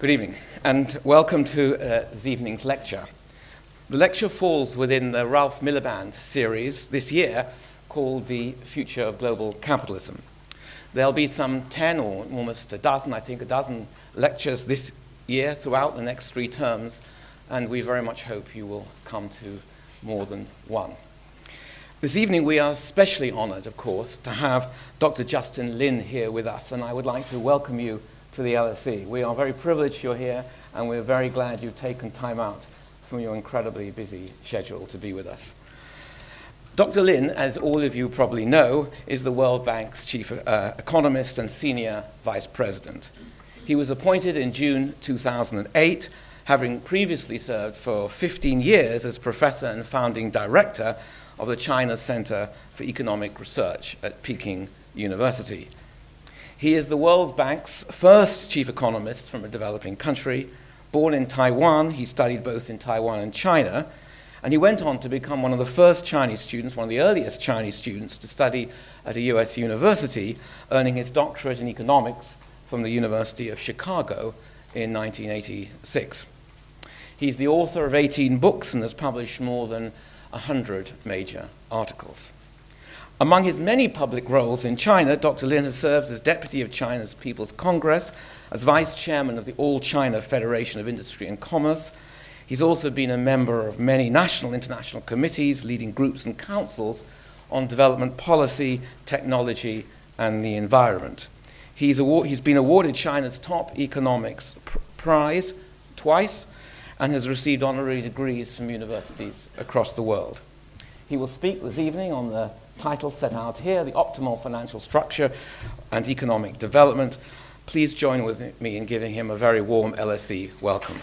Good evening, and welcome to this evening's lecture. The lecture falls within the Ralph Miliband series this year called The Future of Global Capitalism. There'll be some 10 or almost a dozen lectures this year throughout the next 3 terms, and we very much hope you will come to more than one. This evening we are especially honored, of course, to have Dr. Justin Lin here with us, and I would like to welcome you to the LSE. We are very privileged you're here, and we're very glad you've taken time out from your incredibly busy schedule to be with us. Dr. Lin, as all of you probably know, is the World Bank's chief economist and senior vice president. He was appointed in June 2008, having previously served for 15 years as professor and founding director of the China Center for Economic Research at Peking University. He is the World Bank's first chief economist from a developing country. Born in Taiwan, he studied both in Taiwan and China, and he went on to become one of the first Chinese students, one of the earliest Chinese students to study at a US university, earning his doctorate in economics from the University of Chicago in 1986. He's the author of 18 books and has published more than 100 major articles. Among his many public roles in China, Dr. Lin has served as deputy of China's People's Congress, as vice chairman of the All China Federation of Industry and Commerce. He's also been a member of many national and international committees, leading groups and councils on development policy, technology, and the environment. He's been awarded China's top economics prize twice and has received honorary degrees from universities across the world. He will speak this evening on the title set out here, The Optimal Financial Structure and Economic Development. Please join with me in giving him a very warm LSE welcome.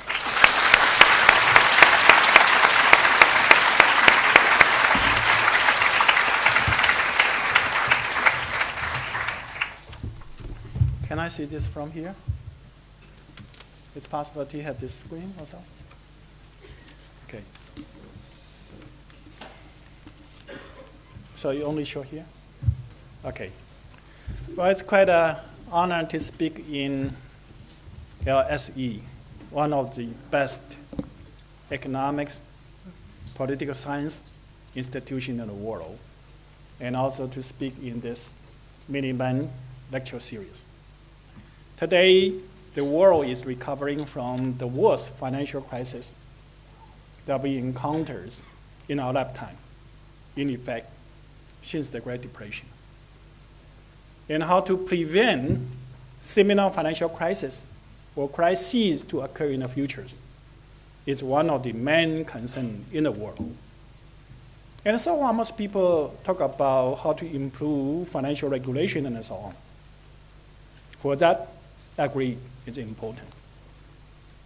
Can I see this from here? It's possible to have this screen also? Okay. So you only show here? Okay. Well, it's quite an honor to speak in LSE, one of the best economics, political science institution in the world, and also to speak in this Miliband lecture series. Today, the world is recovering from the worst financial crisis that we encountered in our lifetime, in effect, since the Great Depression. And how to prevent similar financial crises or crises to occur in the future is one of the main concerns in the world. And so almost people talk about how to improve financial regulation and so on. For that, I agree it's important.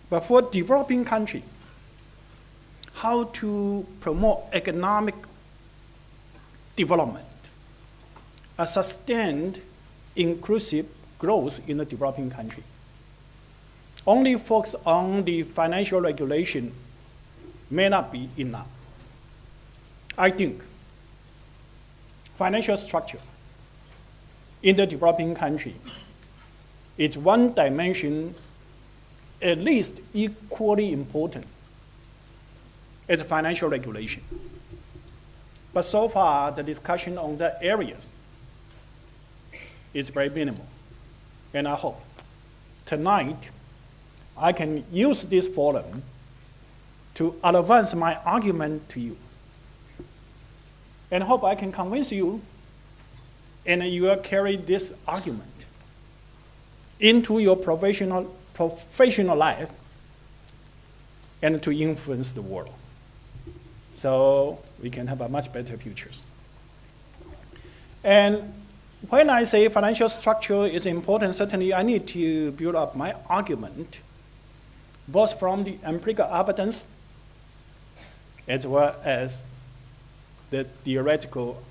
But for developing country, how to promote economic development, a sustained, inclusive growth in the developing country. Only focus on the financial regulation may not be enough. I think financial structure in the developing country is one dimension at least equally important as financial regulation. But so far, the discussion on the areas is very minimal. And I hope tonight I can use this forum to advance my argument to you. And hope I can convince you, and you will carry this argument into your professional life and to influence the world, so we can have a much better futures. And when I say financial structure is important, certainly I need to build up my argument, both from the empirical evidence as well as the theoretical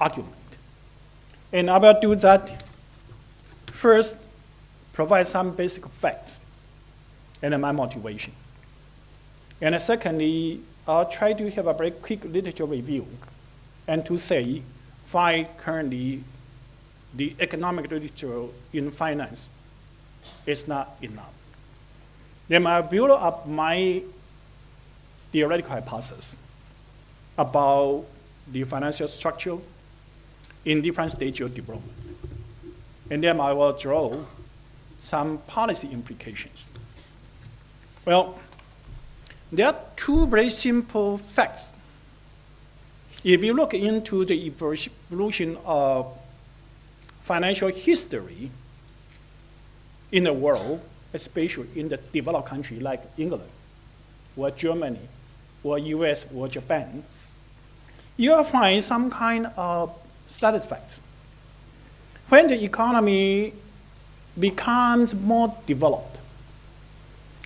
argument. And I will do that first, provide some basic facts and my motivation. And secondly, I'll try to have a very quick literature review and to say why currently the economic literature in finance is not enough. Then I build up my theoretical hypothesis about the financial structure in different stages of development. And then I will draw some policy implications. Well, there are two very simple facts. If you look into the evolution of financial history in the world, especially in the developed country like England, or Germany, or US, or Japan, you will find some kind of status facts. When the economy becomes more developed,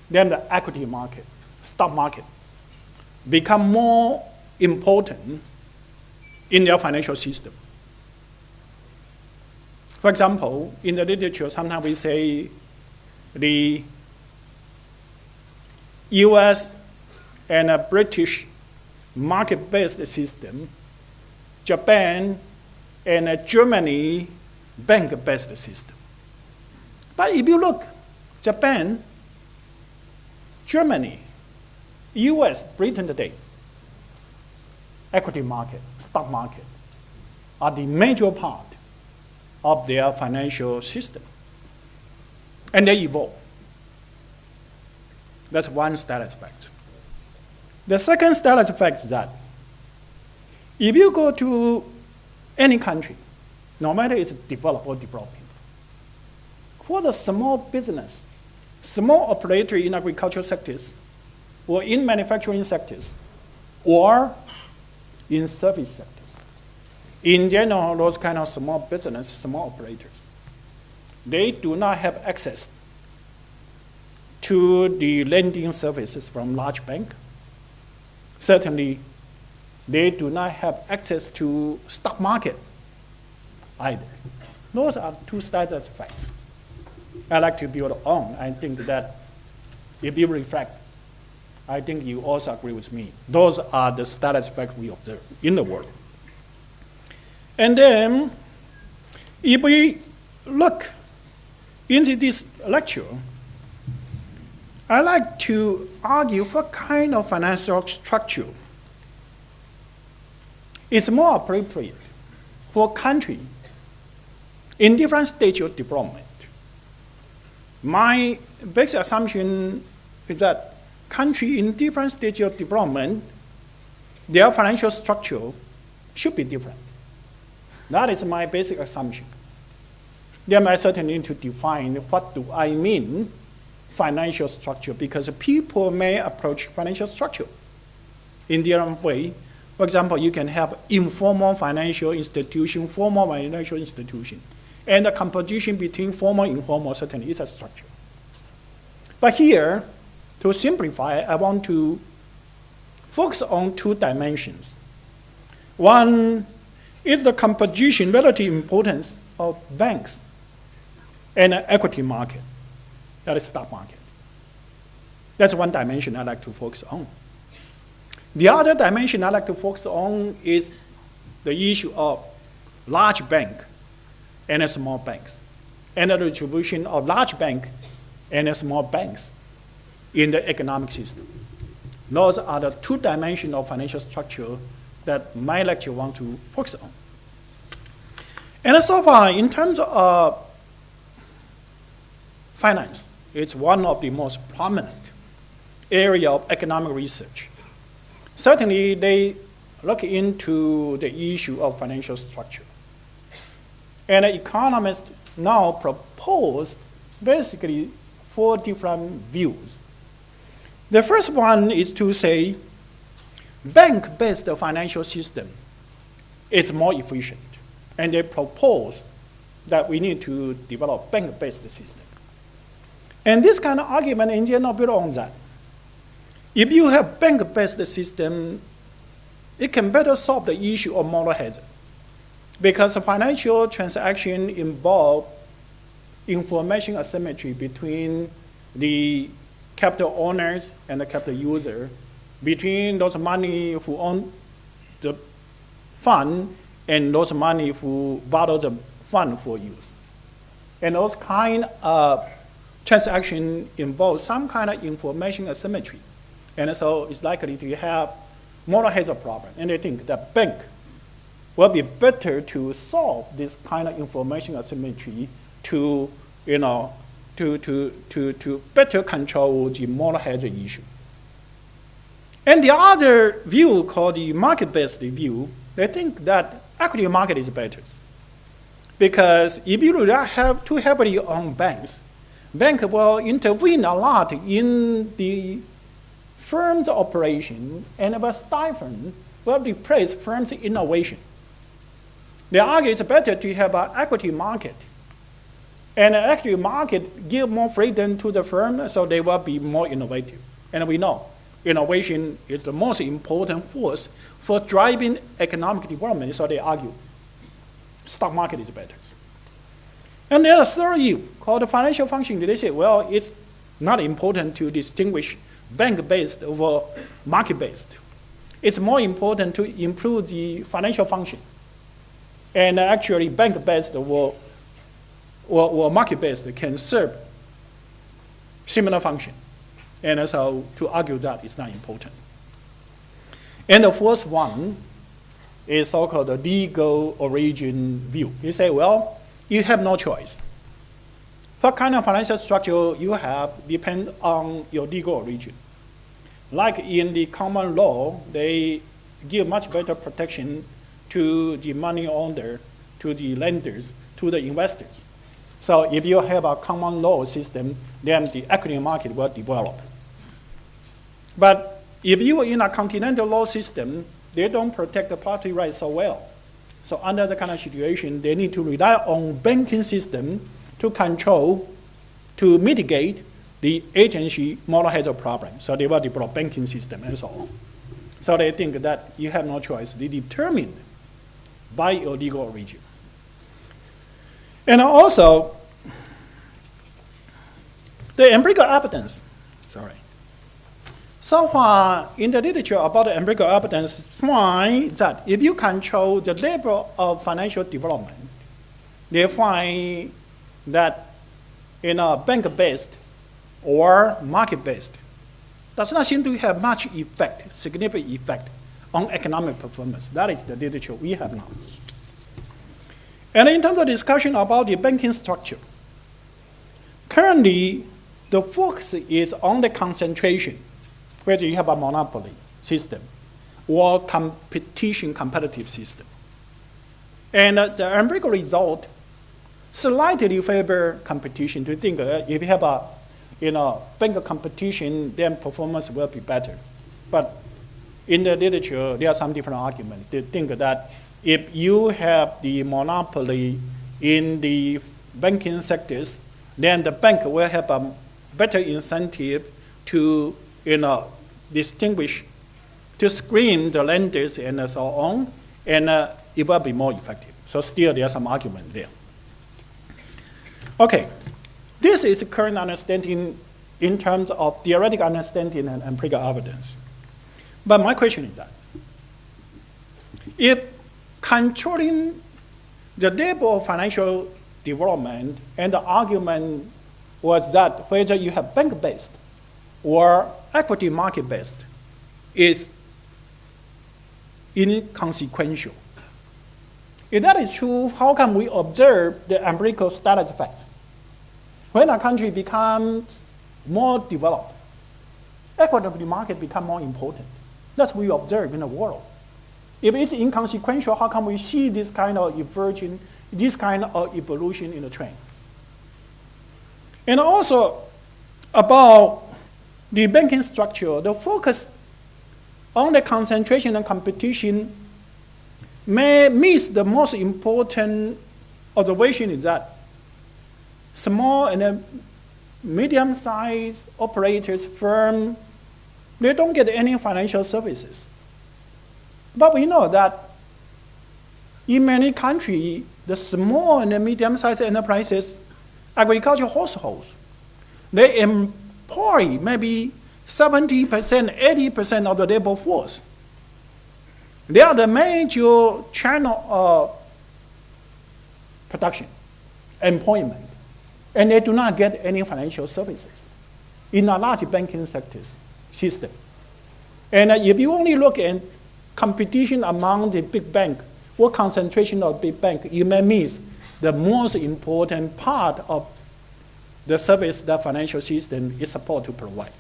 then the equity market, stock market, become more important in their financial system. For example, in the literature, sometimes we say the US and a British market-based system, Japan and a Germany bank-based system. But if you look, Japan, Germany, US, Britain today, equity market, stock market, are the major part of their financial system. And they evolve. That's one status fact. The second status fact is that if you go to any country, no matter it's developed or developing, for the small business, small operator in agricultural sectors, or in manufacturing sectors, or in service sectors, in general, those kind of small business, small operators, they do not have access to the lending services from large bank. Certainly, they do not have access to stock market either. Those are two status facts I like to build on. I think that if you reflect, I think you also agree with me. Those are the status facts we observe in the world. And then, if we look into this lecture, I like to argue what kind of financial structure is more appropriate for country in different stages of development. My basic assumption is that country in different stages of development, their financial structure should be different. That is my basic assumption. Then I certainly need to define what do I mean financial structure, because people may approach financial structure in their own way. For example, you can have informal financial institution, formal financial institution, and the composition between formal and informal certainly is a structure. But here, to simplify, I want to focus on two dimensions. One is the composition, relative importance of banks and an equity market, that is stock market. That's one dimension I like to focus on. The other dimension I like to focus on is the issue of large bank and small banks, and the distribution of large bank and small banks in the economic system. Those are the two dimensions of financial structure that my lecture wants to focus on. And so far, in terms of finance, it's one of the most prominent area of economic research. Certainly, they look into the issue of financial structure. And economists now propose basically 4 different views. The first one is to say bank-based financial system is more efficient. And they propose that we need to develop bank-based system. And this kind of argument in general built on that. If you have bank-based system, it can better solve the issue of moral hazard. Because financial transaction involve information asymmetry between the capital owners and the capital user, between those money who own the fund and those money who borrow the fund for use. And those kind of transaction involves some kind of information asymmetry. And so it's likely to have moral hazard problem. And they think that bank will be better to solve this kind of information asymmetry to, to better control the moral hazard issue. And the other view, called the market-based view, they think that equity market is better. Because if you rely too heavily on banks, bank will intervene a lot in the firm's operation and will stifle, will replace firm's innovation. They argue it's better to have an equity market. And an equity market give more freedom to the firm, so they will be more innovative. And we know innovation is the most important force for driving economic development, so they argue stock market is better. And there's a third view called the financial function. They say, well, it's not important to distinguish bank-based over market-based. It's more important to improve the financial function. And actually, bank-based or market-based can serve similar function. And so to argue that is not important. And the fourth one is so-called the legal origin view. You say, well, you have no choice. What kind of financial structure you have depends on your legal origin. Like in the common law, they give much better protection to the money owner, to the lenders, to the investors. So if you have a common law system, then the equity market will develop. But if you are in a continental law system, they don't protect the property rights so well. So under the kind of situation, they need to rely on banking system to control, to mitigate the agency moral hazard problem. So they will develop banking system and so on. So they think that you have no choice. They determine by your legal origin. And also, the empirical evidence, so far in the literature about the empirical evidence find that if you control the level of financial development, they find that bank-based or market-based does not seem to have much effect, significant effect on economic performance. That is the literature we have now. And in terms of discussion about the banking structure, currently the focus is on the concentration, whether you have a monopoly system or competitive system. And the empirical result slightly favor competition. To think if you have a bank competition, then performance will be better. But in the literature, there are some different arguments. They think that if you have the monopoly in the banking sectors, then the bank will have a better incentive to distinguish, to screen the lenders and so on, and it will be more effective. So still there's some argument there. Okay, this is the current understanding in terms of theoretical understanding and empirical evidence. But my question is that, if controlling the level of financial development and the argument was that whether you have bank-based or equity market-based is inconsequential. If that is true, how can we observe the empirical status effects? When a country becomes more developed, equity market becomes more important. That's what we observe in the world. If it's inconsequential, how can we see this kind of evolution in the trend? And also about the banking structure, the focus on the concentration and competition may miss the most important observation is that small and medium-sized operators, firm, they don't get any financial services. But we know that in many countries, the small and medium-sized enterprises, agricultural households, they employ maybe 70%, 80% of the labor force. They are the major channel of production, employment. and they do not get any financial services in a large banking system. And if you only look at competition among the big bank, what concentration of big bank, you may miss the most important part of the service that financial system is supposed to provide.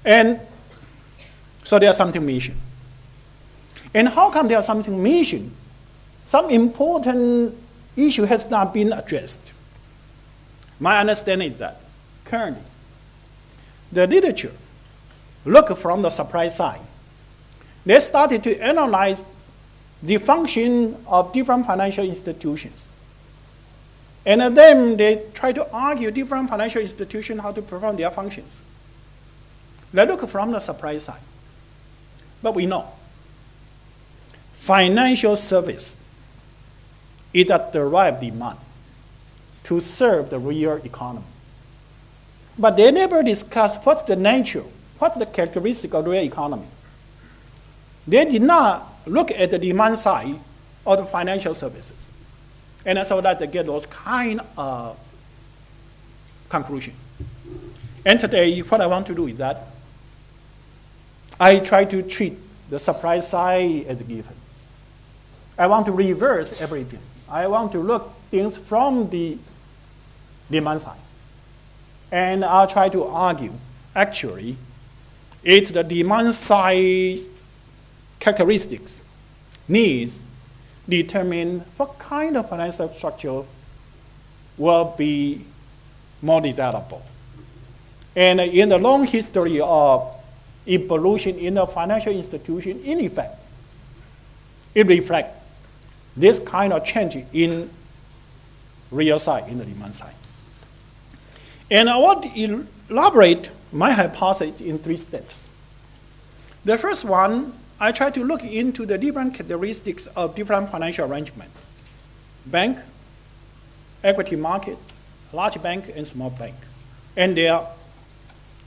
And so there's something missing. And how come there's something missing? Some important issue has not been addressed. My understanding is that currently, the literature look from the supply side. They started to analyze the function of different financial institutions. And then they try to argue different financial institutions how to perform their functions. They look from the supply side. But we know financial service is a derived demand to serve the real economy. But they never discuss what's the nature, what's the characteristic of the real economy. They did not look at the demand side of the financial services. And so that they get those kind of conclusion. And today, what I want to do is that I try to treat the supply side as a given. I want to reverse everything. I want to look things from the demand side. And I'll try to argue, actually, it's the demand side characteristics, needs, determine what kind of financial structure will be more desirable. And in the long history of evolution in the financial institution, in effect, it reflects this kind of change in real side, in the demand side. And I want to elaborate my hypothesis in 3 steps. The first one, I try to look into the different characteristics of different financial arrangements. Bank, equity market, large bank, and small bank, and their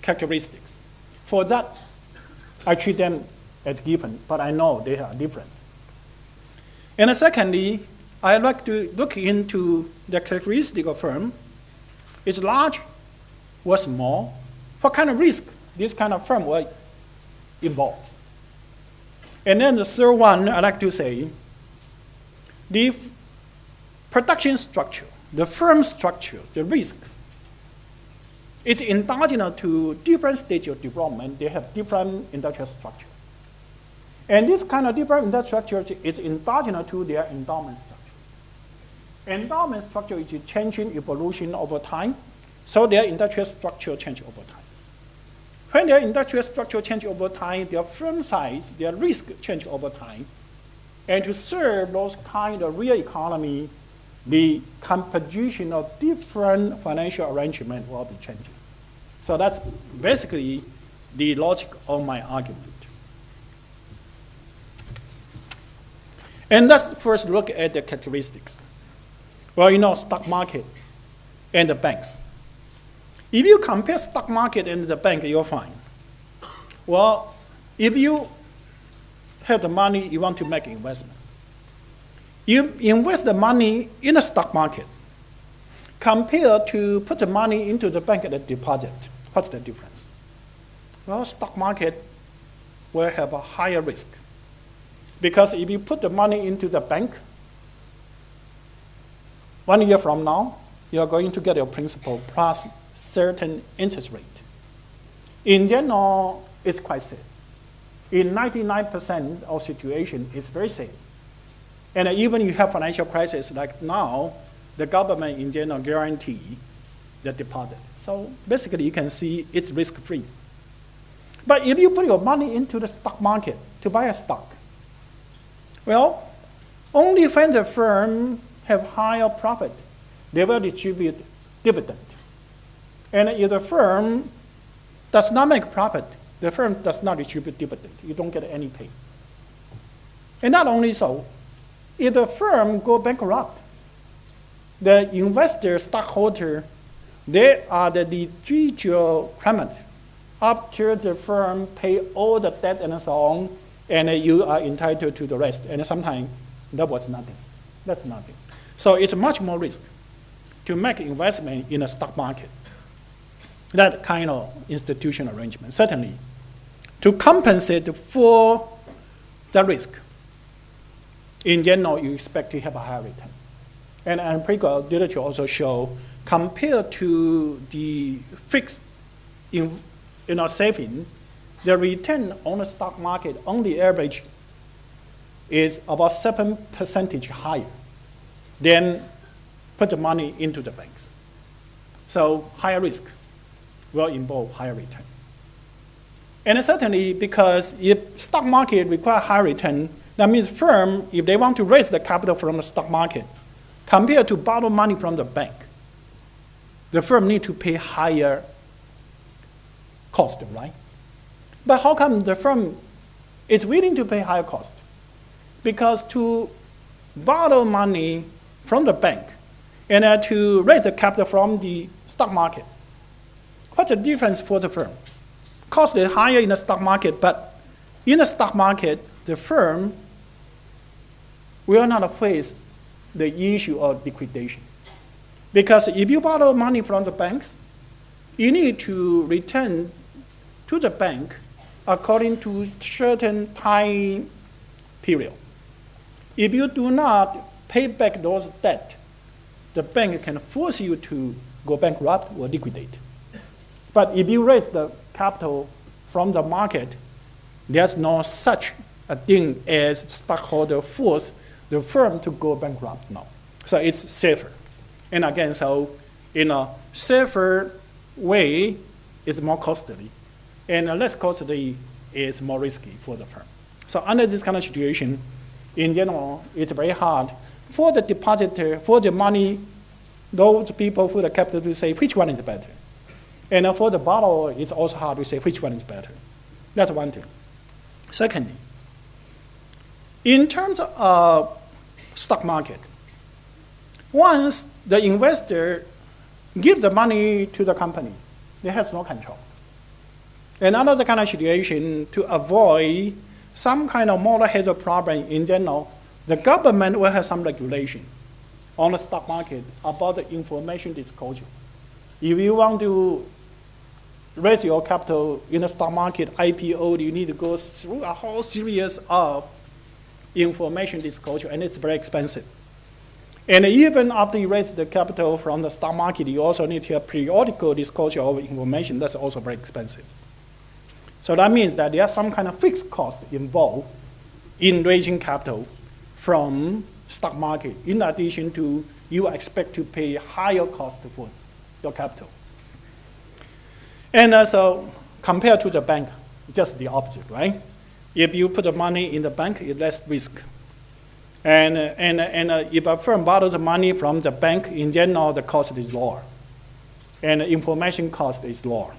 characteristics. For that, I treat them as given, but I know they are different. And secondly, I like to look into the characteristic of firm. Is large or small? What kind of risk this kind of firm will involve? And then the third one, I like to say, the production structure, the firm structure, the risk, it's endogenous to different stages of development. They have different industrial structure. And this kind of different industrial structure is endogenous to their endowment structure. Endowment structure is changing evolution over time, so their industrial structure change over time. When their industrial structure change over time, their firm size, their risk change over time. And to serve those kind of real economy, the composition of different financial arrangement will be changing. So that's basically the logic of my argument. And let's first look at the characteristics. Well, you know, stock market and the banks. If you compare stock market and the bank, you'll find, well, if you have the money, you want to make investment. You invest the money in the stock market compared to put the money into the bank at a deposit. What's the difference? Well, stock market will have a higher risk. Because if you put the money into the bank, 1 year from now, you're going to get your principal plus certain interest rate. In general, it's quite safe. In 99% of situation, it's very safe. And even you have financial crisis like now, the government in general guarantee the deposit. So basically you can see it's risk-free. But if you put your money into the stock market to buy a stock, well, only when the firm have higher profit, they will distribute dividend. And if the firm does not make profit, the firm does not distribute dividend. You don't get any pay. And not only so, if the firm go bankrupt, the investor, stockholder, they are the residual claimant after the firm pay all the debt and so on, and you are entitled to the rest. And sometimes that was nothing. That's nothing. So it's much more risk to make investment in a stock market. That kind of institutional arrangement, certainly, to compensate for the risk. In general, you expect to have a higher return. And empirical literature also show, compared to the fixed saving, the return on the stock market on the average is about 7% higher than put the money into the banks. So higher risk will involve higher return. And certainly because if stock market require high return, that means firm, if they want to raise the capital from the stock market, compared to borrow money from the bank, the firm need to pay higher cost, right? But how come the firm is willing to pay higher cost? Because to borrow money from the bank and to raise the capital from the stock market, what's the difference for the firm? Cost is higher in the stock market, but in the stock market, the firm will not face the issue of liquidation. Because if you borrow money from the banks, you need to return to the bank according to certain time period. If you do not pay back those debt, the bank can force you to go bankrupt or liquidate. But if you raise the capital from the market, there's no such a thing as stockholder force the firm to go bankrupt, no. So it's safer. And again, so in a safer way, it's more costly. And less costly is more risky for the firm. So under this kind of situation, in general, it's very hard for the depositor, for the money, those people who the capital to say which one is better. And for the borrower, it's also hard to say which one is better. That's one thing. Secondly, in terms of stock market, once the investor gives the money to the company, they have no control. Another kind of situation, to avoid some kind of moral hazard problem in general, the government will have some regulation on the stock market about the information disclosure. If you want to raise your capital in the stock market, IPO, you need to go through a whole series of information disclosure, and it's very expensive. And even after you raise the capital from the stock market, you also need to have periodical disclosure of information. That's also very expensive. So that means that there's some kind of fixed cost involved in raising capital from stock market, in addition to you expect to pay higher cost for your capital. And so compared to the bank, just the opposite, right? If you put the money in the bank, it's less risk. And if a firm borrows money from the bank, in general, the cost is lower. And the information cost is lower.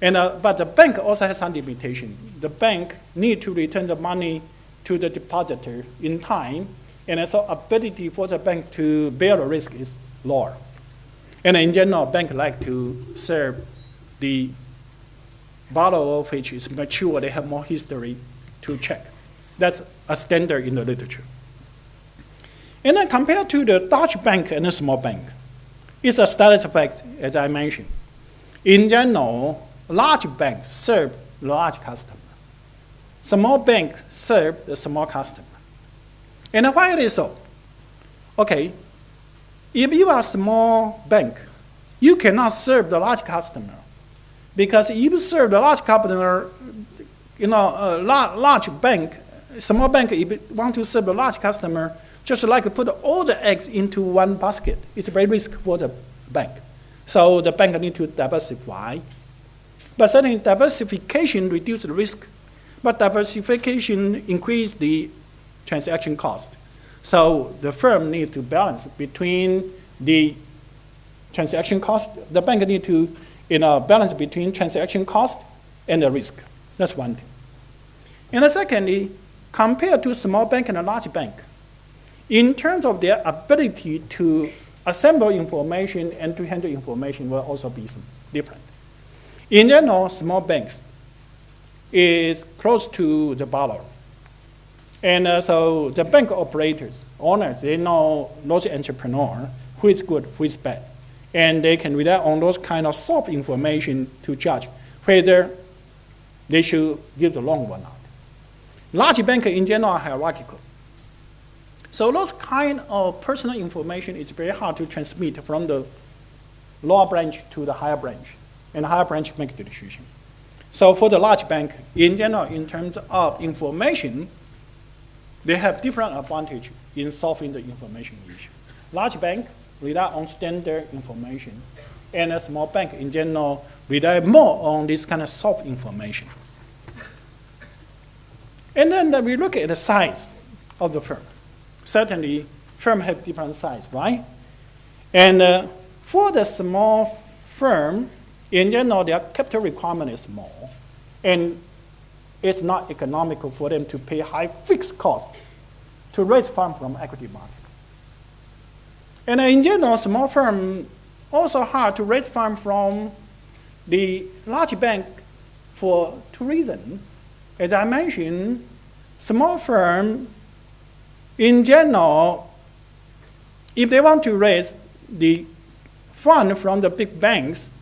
But the bank also has some limitation. The bank needs to return the money to the depositor in time, and so ability for the bank to bear the risk is lower. And in general, banks like to serve the borrower which is mature, they have more history to check. That's a standard in the literature. And then compared to the large bank and the small bank, it's a status effect, as I mentioned. In general, large banks serve large customers. Small banks serve the small customer. And why it is so? Okay, if you are a small bank, you cannot serve the large customer. Because if you serve the large customer, large bank, small bank, if you want to serve the large customer, just like put all the eggs into one basket. It's very risky for the bank. So the bank need to diversify. But certainly diversification reduces the risk, but diversification increases the transaction cost. So the firm needs to balance between the transaction cost. The bank needs to balance between transaction cost and the risk. That's one thing. And secondly, compared to small bank and a large bank, in terms of their ability to assemble information and to handle information will also be different. In general, small banks is close to the borrower. And so the bank operators, owners, they know those entrepreneurs, who is good, who is bad. And they can rely on those kind of soft information to judge whether they should give the loan or not. Large banks in general are hierarchical. So those kind of personal information is very hard to transmit from the lower branch to the higher branch, and the higher branch make the decision. So for the large bank, in general, in terms of information, they have different advantage in solving the information issue. Large bank rely on standard information, and a small bank in general rely more on this kind of soft information. And then we look at the size of the firm. Certainly, firms have different size, right? And for the small firm, in general, their capital requirement is small, and it's not economical for them to pay high fixed cost to raise funds from equity market. And in general, small firm also hard to raise funds from the large bank for two reasons. As I mentioned, small firm, in general, if they want to raise the fund from the big banks,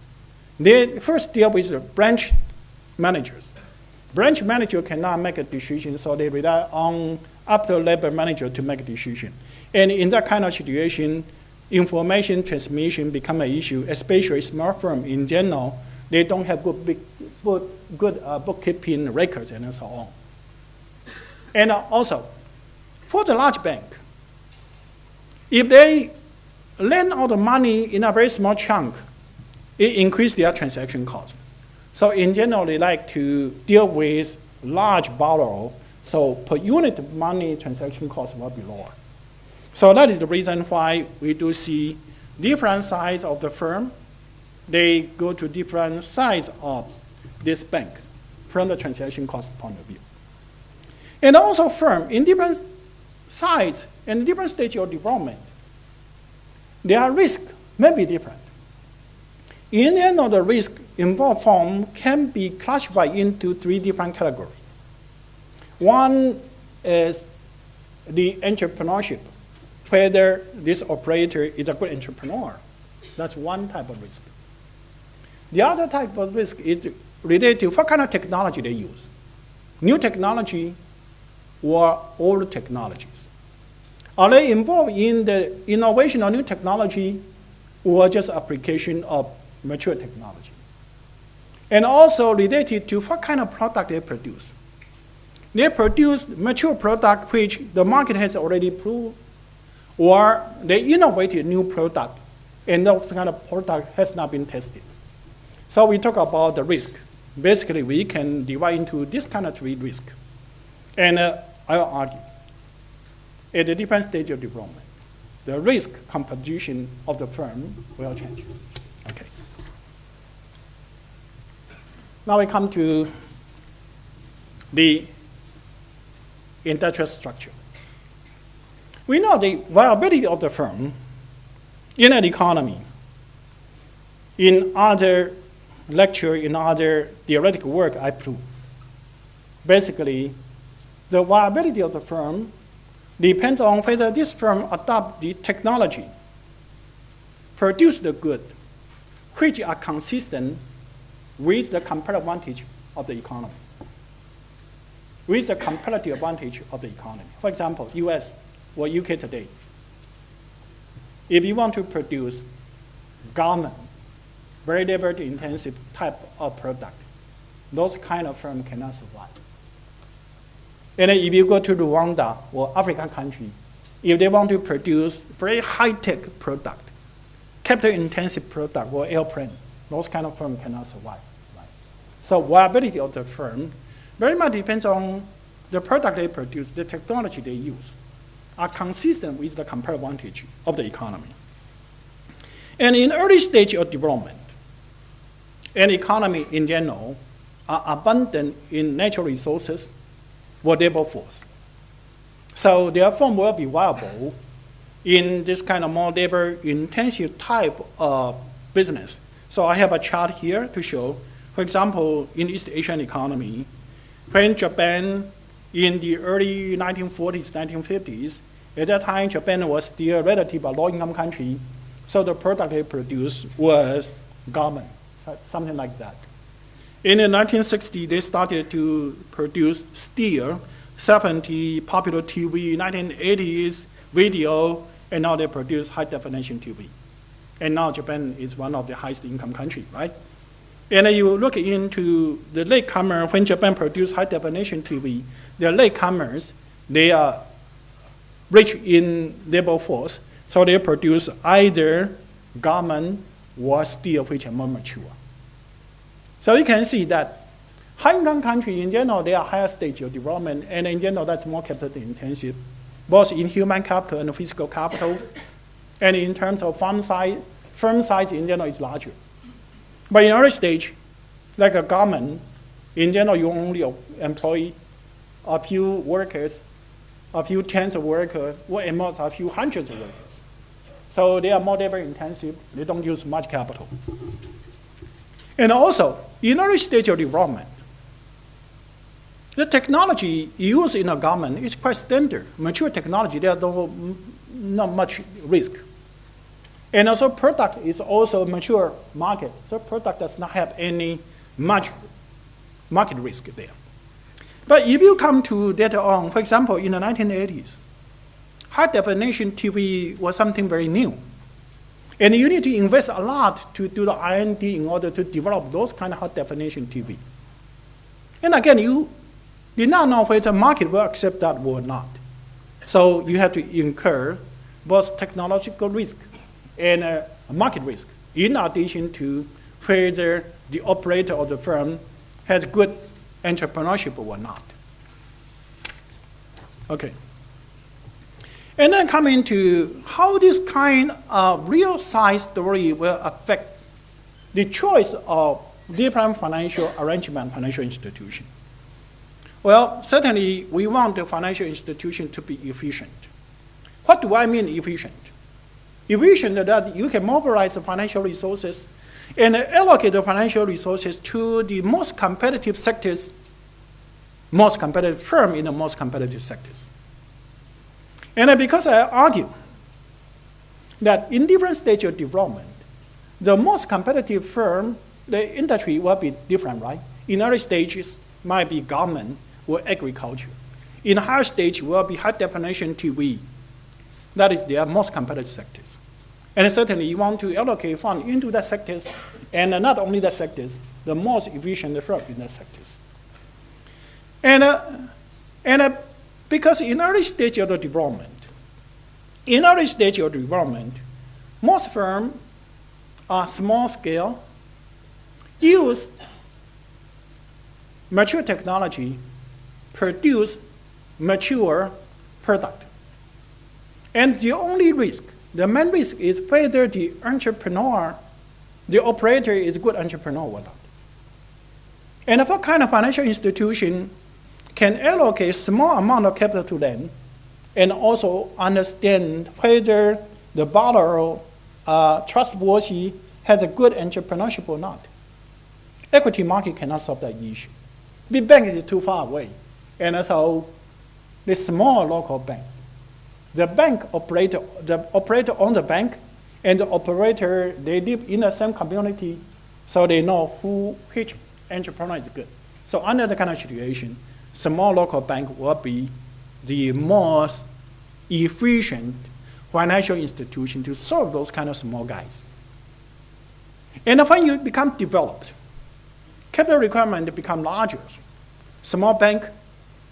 they first deal with the branch managers. Branch manager cannot make a decision, so they rely on upper level manager to make a decision. And in that kind of situation, information transmission become an issue, especially small firm in general. They don't have good bookkeeping records and so on. And also, for the large bank, if they lend out the money in a very small chunk, it increases their transaction cost. So in general, they like to deal with large borrower, so per unit money transaction cost will be lower. So that is the reason why we do see different size of the firm. They go to different size of this bank from the transaction cost point of view. And also firm in different size and different stage of development, their risk may be different. In the end of the risk involved firm can be classified into three different categories. One is the entrepreneurship, whether this operator is a good entrepreneur. That's one type of risk. The other type of risk is related to what kind of technology they use. New technology or old technologies. Are they involved in the innovation of new technology or just application of mature technology? And also related to what kind of product they produce. They produce mature product which the market has already proved, or they innovated new product and those kind of product has not been tested. So we talk about the risk. Basically, we can divide into this kind of three risks. And I'll argue, at a different stage of development, the risk composition of the firm will change. Okay. Now we come to the industrial structure. We know the viability of the firm in an economy. In other lecture, in other theoretical work, I prove. Basically, the viability of the firm depends on whether this firm adopt the technology, produce the good, which are consistent with the competitive advantage of the economy. With the competitive advantage of the economy. For example, US or UK today. If you want to produce garment, very labor-intensive type of product, those kind of firms cannot survive. And if you go to Rwanda or African country, if they want to produce very high-tech product, capital-intensive product or airplane, those kind of firms cannot survive. Right? So viability of the firm very much depends on the product they produce, the technology they use, are consistent with the comparative advantage of the economy. And in early stage of development, an economy in general are abundant in natural resources or labor force. So their firm will be viable in this kind of more labor-intensive type of business. So I have a chart here to show, for example, in East Asian economy, when Japan in the early 1940s, 1950s. At that time, Japan was still a relatively low-income country, so the product they produced was garment, something like that. In the 1960s, they started to produce steel, 70s popular TV, 1980s video, and now they produce high-definition TV. And now Japan is one of the highest income countries, right? And you look into the latecomer, when Japan produced high-definition TV, the latecomers, they are rich in labor force, so they produce either garment or steel, which are more mature. So you can see that high-income countries, in general, they are higher stage of development, and in general, that's more capital intensive, both in human capital and physical capital, and in terms of firm size, in general, is larger. But in early stage, like a garment, in general, you only employ a few workers, a few tens of workers, or at most a few hundreds of workers. So they are more labor intensive, they don't use much capital. And also, in early stage of development, the technology used in a garment is quite standard. Mature technology, there's not much risk. And also product is also a mature market, so product does not have any much market risk there. But if you come to later on, for example, in the 1980s, high-definition TV was something very new. And you need to invest a lot to do the R&D in order to develop those kind of high-definition TV. And again, you did not know whether the market will accept that or not. So you have to incur both technological risk and market risk, in addition to whether the operator of the firm has good entrepreneurship or not. Okay. And then coming to how this kind of real size story will affect the choice of different financial arrangement, financial institution. Well, certainly we want the financial institution to be efficient. What do I mean efficient? Efficient that you can mobilize the financial resources and allocate the financial resources to the most competitive sectors, most competitive firm in the most competitive sectors. And because I argue that in different stages of development, the most competitive firm, the industry will be different, right? In early stages, might be government or agriculture. In higher stage, will be high definition TV. That is their most competitive sectors. And certainly you want to allocate funds into the sectors, and not only the sectors, the most efficient firm in the sectors. And because in early stage of the development, most firms are small scale, use mature technology, produce mature product. And the only risk, the main risk is whether the entrepreneur, the operator is a good entrepreneur or not. And what kind of financial institution can allocate small amount of capital to them and also understand whether the borrower trustworthy has a good entrepreneurship or not. Equity market cannot solve that issue. Big banks is too far away. And so the small local banks, the operator owns the bank, and the operator, they live in the same community, so they know which entrepreneur is good. So under the kind of situation, small local bank will be the most efficient financial institution to serve those kind of small guys. And when you become developed, capital requirement become larger. Small bank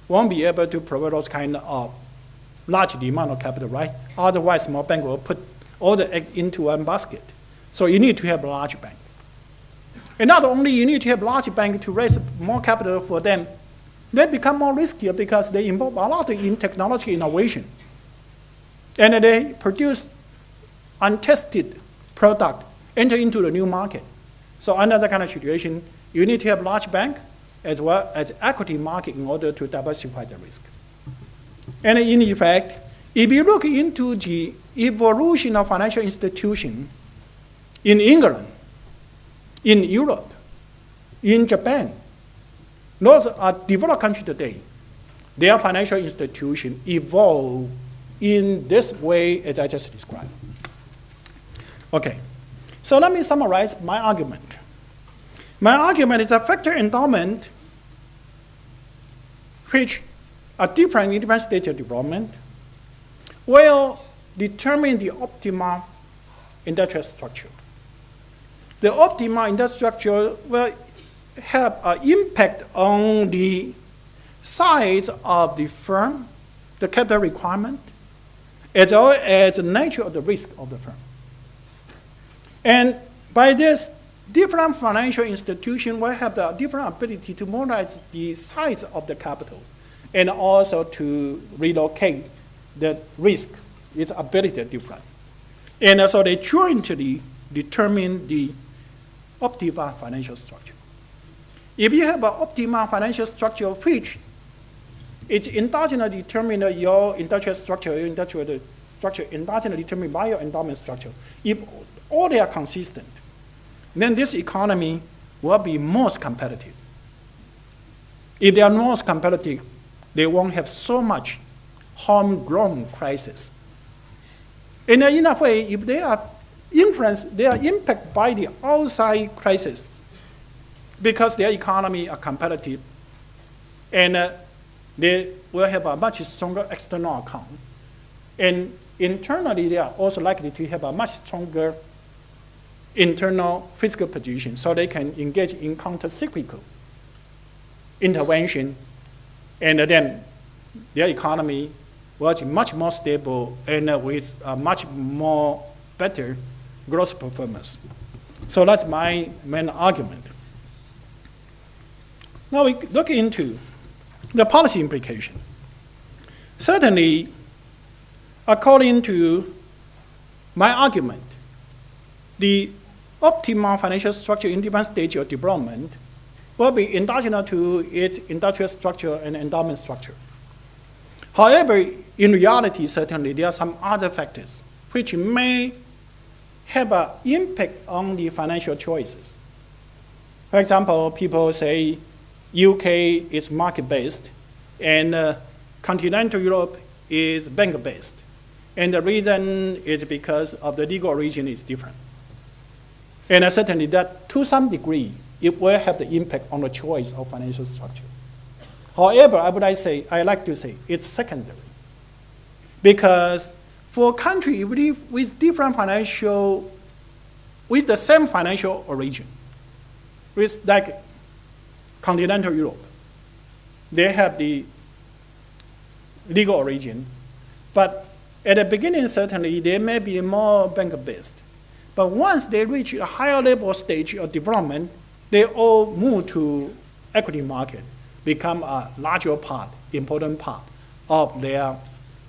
won't be able to provide those kind of large demand of capital, right? Otherwise, small bank will put all the egg into one basket. So you need to have a large bank. And not only you need to have a large bank to raise more capital for them, they become more riskier because they involve a lot in technological innovation. And they produce untested product, enter into the new market. So under that kind of situation, you need to have a large bank as well as equity market in order to diversify the risk. And in effect, if you look into the evolution of financial institutions in England, in Europe, in Japan, those are developed countries today, their financial institution evolve in this way as I just described. Okay, so let me summarize my argument. My argument is a factor endowment which are different in different stages of development will determine the optimal industrial structure. The optimal industrial structure will have an impact on the size of the firm, the capital requirement, as well as the nature of the risk of the firm. And by this, different financial institutions will have the different ability to monetize the size of the capital and also to relocate the risk. Its ability is different. And so they jointly determine the optimal financial structure. If you have an optimal financial structure which it's endogenously determined your industrial structure endogenously determined by your endowment structure, if all they are consistent, then this economy will be most competitive. If they are most competitive, they won't have so much homegrown crisis. And in a way, if they are influenced, they are impacted by the outside crisis because their economy are competitive, and they will have a much stronger external account. And internally, they are also likely to have a much stronger internal fiscal position, so they can engage in counter-cyclical intervention, and then their economy will be much more stable and with a much more better growth performance. So that's my main argument. Now we look into the policy implication. Certainly, according to my argument, the optimal financial structure in different stages of development will be endogenous to its industrial structure and endowment structure. However, in reality, certainly, there are some other factors which may have an impact on the financial choices. For example, people say UK is market-based and continental Europe is bank-based. And the reason is because of the legal origin is different. And certainly that, to some degree, it will have the impact on the choice of financial structure. However, I like to say it's secondary. Because for a country with different financial, with the same financial origin, with like continental Europe, they have the legal origin, but at the beginning, certainly, they may be more bank-based. But once they reach a higher level stage of development, they all move to equity market, become a larger part, important part of their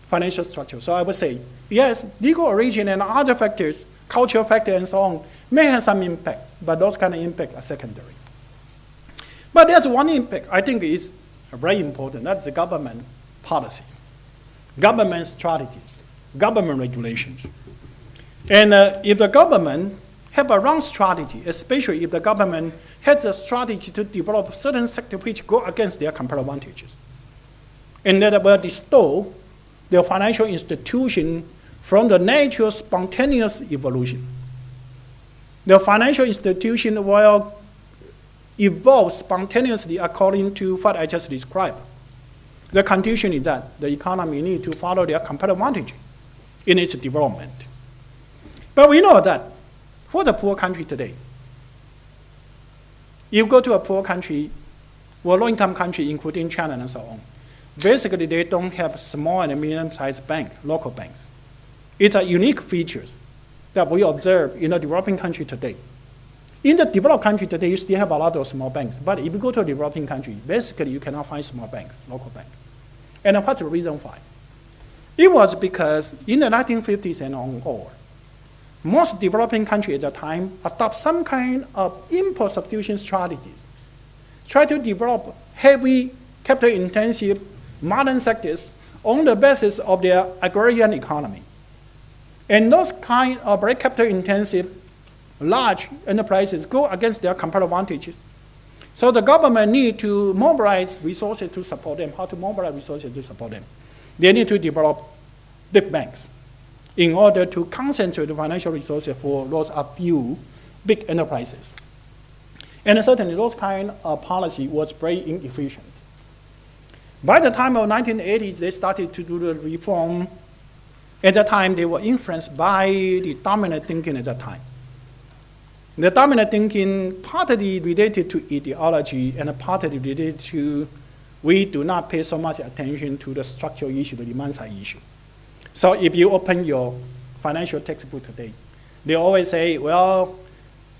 financial structure. So I would say, yes, legal origin and other factors, cultural factors and so on, may have some impact, but those kind of impact are secondary. But there's one impact I think is very important. That's the government policy, government strategies, government regulations. And if the government have a wrong strategy, especially if the government has a strategy to develop certain sectors which go against their comparative advantages, and that will distort their financial institution from the natural spontaneous evolution. The financial institution will evolve spontaneously according to what I just described. The condition is that the economy needs to follow their comparative advantage in its development. But we know that for the poor country today, you go to a poor country or low-income country, including China and so on, basically they don't have small and medium-sized bank, local banks. It's a unique features that we observe in a developing country today. In the developed country today, you still have a lot of small banks. But if you go to a developing country, basically you cannot find small banks, local banks. And what's the reason why? It was because in the 1950s and onward, most developing countries at the time adopt some kind of import substitution strategies, try to develop heavy capital-intensive modern sectors on the basis of their agrarian economy. And those kind of very capital-intensive large enterprises go against their comparative advantages. So the government need to mobilize resources to support them. How to mobilize resources to support them? They need to develop big banks in order to concentrate the financial resources for those a few big enterprises. And certainly those kind of policy was very inefficient. By the time of 1980s, they started to do the reform. At that time, they were influenced by the dominant thinking at that time. The dominant thinking partly related to ideology and partly related to we do not pay so much attention to the structural issue, the demand side issue. So if you open your financial textbook today, they always say, well,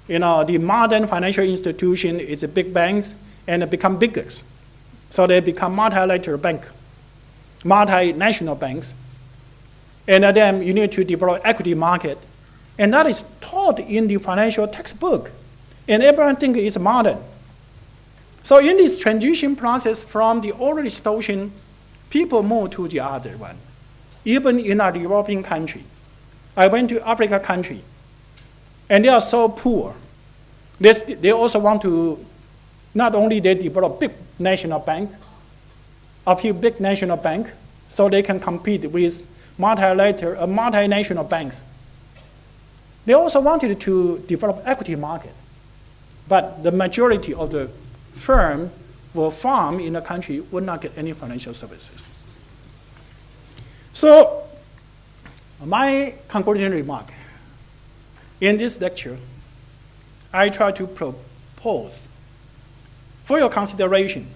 the modern financial institution is the big banks and it become bigger. So they become multilateral bank, multinational banks. And then you need to develop equity market. And that is taught in the financial textbook. And everyone thinks it's modern. So in this transition process from the old distortion, people move to the other one. Even in a developing country. I went to Africa country, and they are so poor. They also want to, not only they develop big national banks, a few big national banks, so they can compete with multinational banks. They also wanted to develop equity market, but the majority of the firm or farm in the country would not get any financial services. So, my concluding remark, in this lecture, I try to propose for your consideration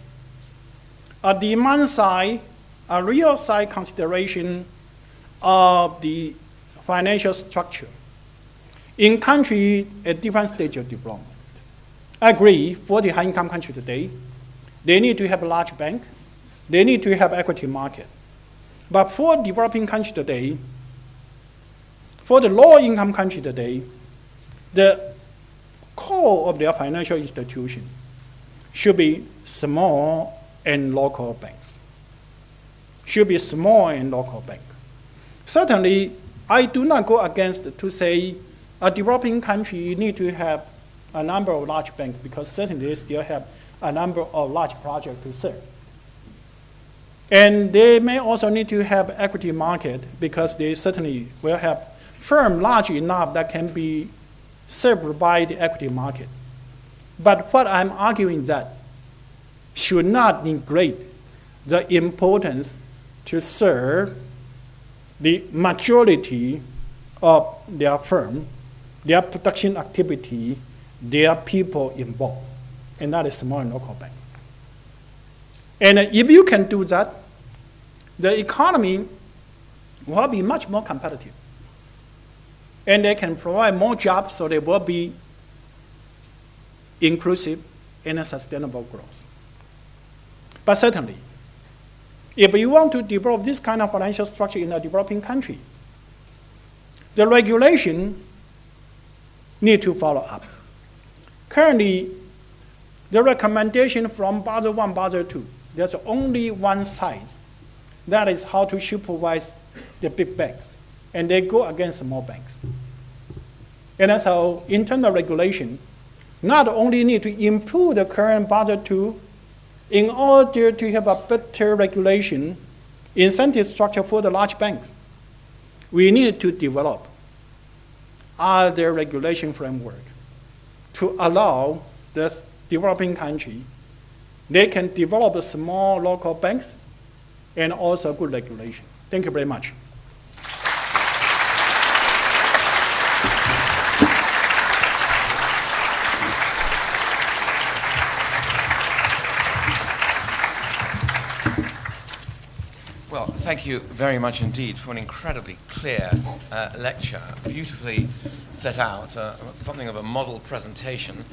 a demand side, a real side consideration of the financial structure in countries at different stages of development. I agree, for the high-income country today, they need to have a large bank, they need to have equity market. But for developing countries today, for the low-income country today, the core of their financial institution should be small and local banks. Should be small and local bank. Certainly, I do not go against to say a developing country need to have a number of large banks because certainly they still have a number of large projects to serve. And they may also need to have equity market because they certainly will have firm large enough that can be served by the equity market. But what I'm arguing that should not neglect the importance to serve the majority of their firm, their production activity, their people involved, and that is small and local banks. And if you can do that, the economy will be much more competitive. And they can provide more jobs, so they will be inclusive and a sustainable growth. But certainly, if you want to develop this kind of financial structure in a developing country, the regulation need to follow up. Currently, the recommendation from Basel I, Basel II, there's only one size. That is how to supervise the big banks. And they go against small banks. And so internal regulation not only need to improve the current Basel II in order to have a better regulation, incentive structure for the large banks, we need to develop other regulation framework to allow the developing country, they can develop small local banks and also good regulation. Thank you very much. Well, thank you very much indeed for an incredibly clear lecture, beautifully set out, something of a model presentation.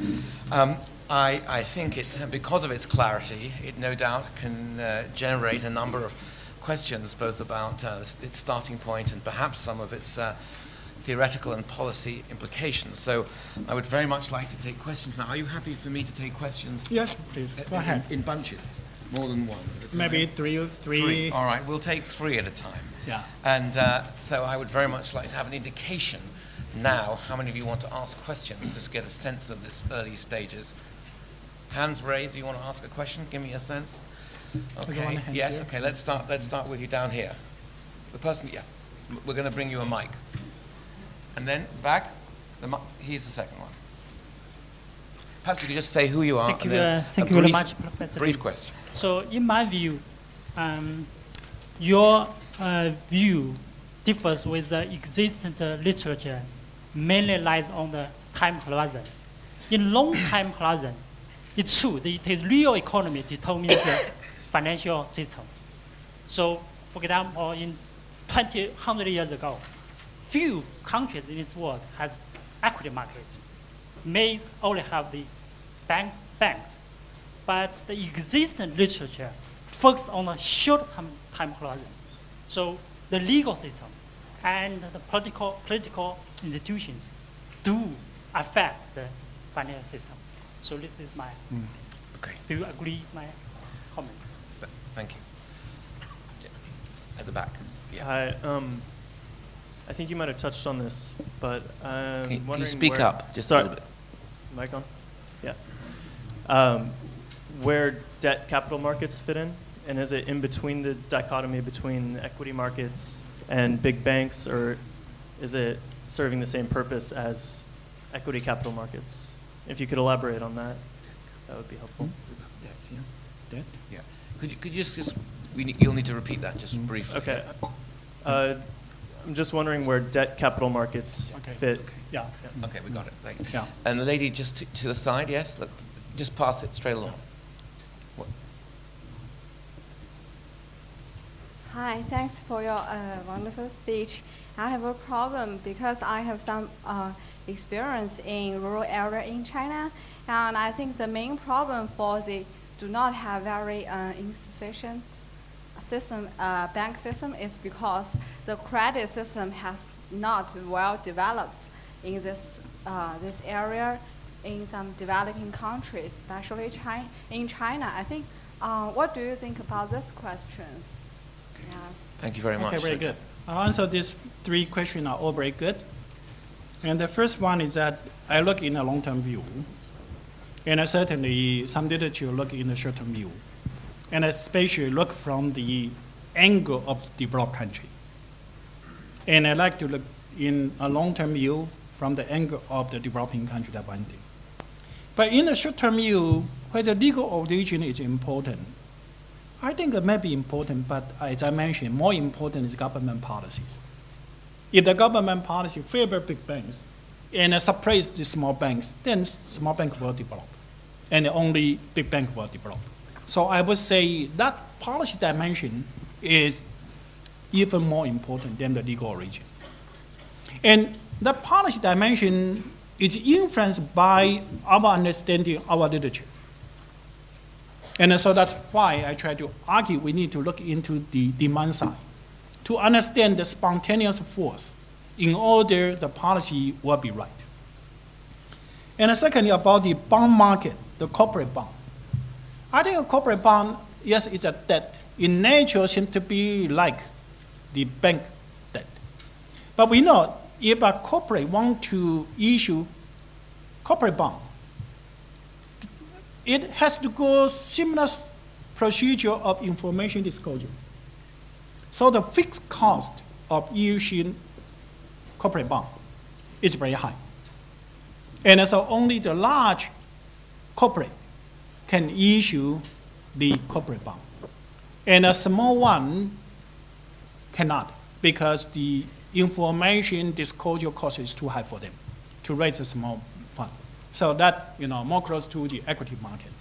I think it, because of its clarity, it no doubt can generate a number of questions, both about its starting point and perhaps some of its theoretical and policy implications. So I would very much like to take questions now. Are you happy for me to take questions? Yes, please. Go ahead. In bunches, more than one at a time? Maybe three. All right, we'll take three at a time. Yeah. And so I would very much like to have an indication now how many of you want to ask questions, just to get a sense of this early stages. Hands raised. You want to ask a question? Give me a sense. There's one Okay. hand Yes. here. Okay. Let's start with you down here. The person. Yeah. We're going to bring you a mic. And then back. He's the second one. Perhaps you could just say who you are. Thank you, and then thank a you very brief- much, Professor. Brief question. So, in my view, your view differs with the existing literature, mainly lies on the time horizon. In long time horizon, it's true that it is real economy determines the financial system. So, for example, in 100 years ago, few countries in this world has equity market. May only have the banks, but the existing literature focus on a short time horizon. So the legal system and the political institutions do affect the financial system. So this is my, Okay. do you agree with my comments? Thank you. At the back. Yeah. Hi. I think you might have touched on this, but I'm Can you wondering speak where, up just a sorry, little bit? mic on? Yeah. Where debt capital markets fit in, and is it in between the dichotomy between equity markets and big banks, or is it serving the same purpose as equity capital markets? If you could elaborate on that, that would be helpful. Debt? Yeah. Could you just you'll need to repeat that just briefly. Okay. I'm just wondering where debt capital markets Okay. fit. Yeah. Okay, we got it. Thank you. Yeah. And the lady just to the side, yes? Look, just pass it straight along. What? Hi, thanks for your wonderful speech. I have a problem because I have some experience in rural area in China, and I think the main problem for the do not have very insufficient system, bank system is because the credit system has not well developed in this area in some developing countries, especially in China. I think, what do you think about these questions? Yeah. Thank you very much. Okay, very good. I'll answer these three questions are all very good. And the first one is that I look in a long-term view, and certainly some literature look in the short-term view, and especially look from the angle of developed country. And I like to look in a long-term view from the angle of the developing country, that one thing. But in the short-term view, where the legal origin is important, I think it may be important, but as I mentioned, more important is government policies. If the government policy favor big banks and suppress the small banks, then small bank will develop, and only big bank will develop. So I would say that policy dimension is even more important than the legal origin. And the policy dimension is influenced by our understanding, our literature. And so that's why I try to argue we need to look into the demand side to understand the spontaneous force in order the policy will be right. And secondly, about the bond market, the corporate bond. I think a corporate bond, yes, it's a debt. In nature, seems to be like the bank debt. But we know if a corporate want to issue corporate bond, it has to go similar procedure of information disclosure. So the fixed cost of issuing corporate bond is very high. And so only the large corporate can issue the corporate bond. And a small one cannot, because the information disclosure cost is too high for them to raise a small fund. So that, more close to the equity market.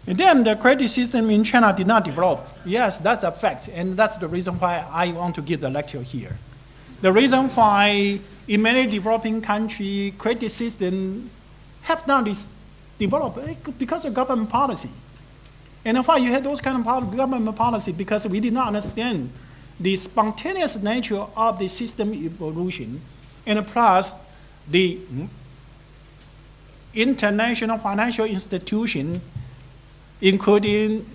And then the credit system in China did not develop. Yes, that's a fact, and that's the reason why I want to give the lecture here. The reason why in many developing countries, credit system have not developed because of government policy. And why you had those kind of government policy? Because we did not understand the spontaneous nature of the system evolution, and plus the international financial institution, including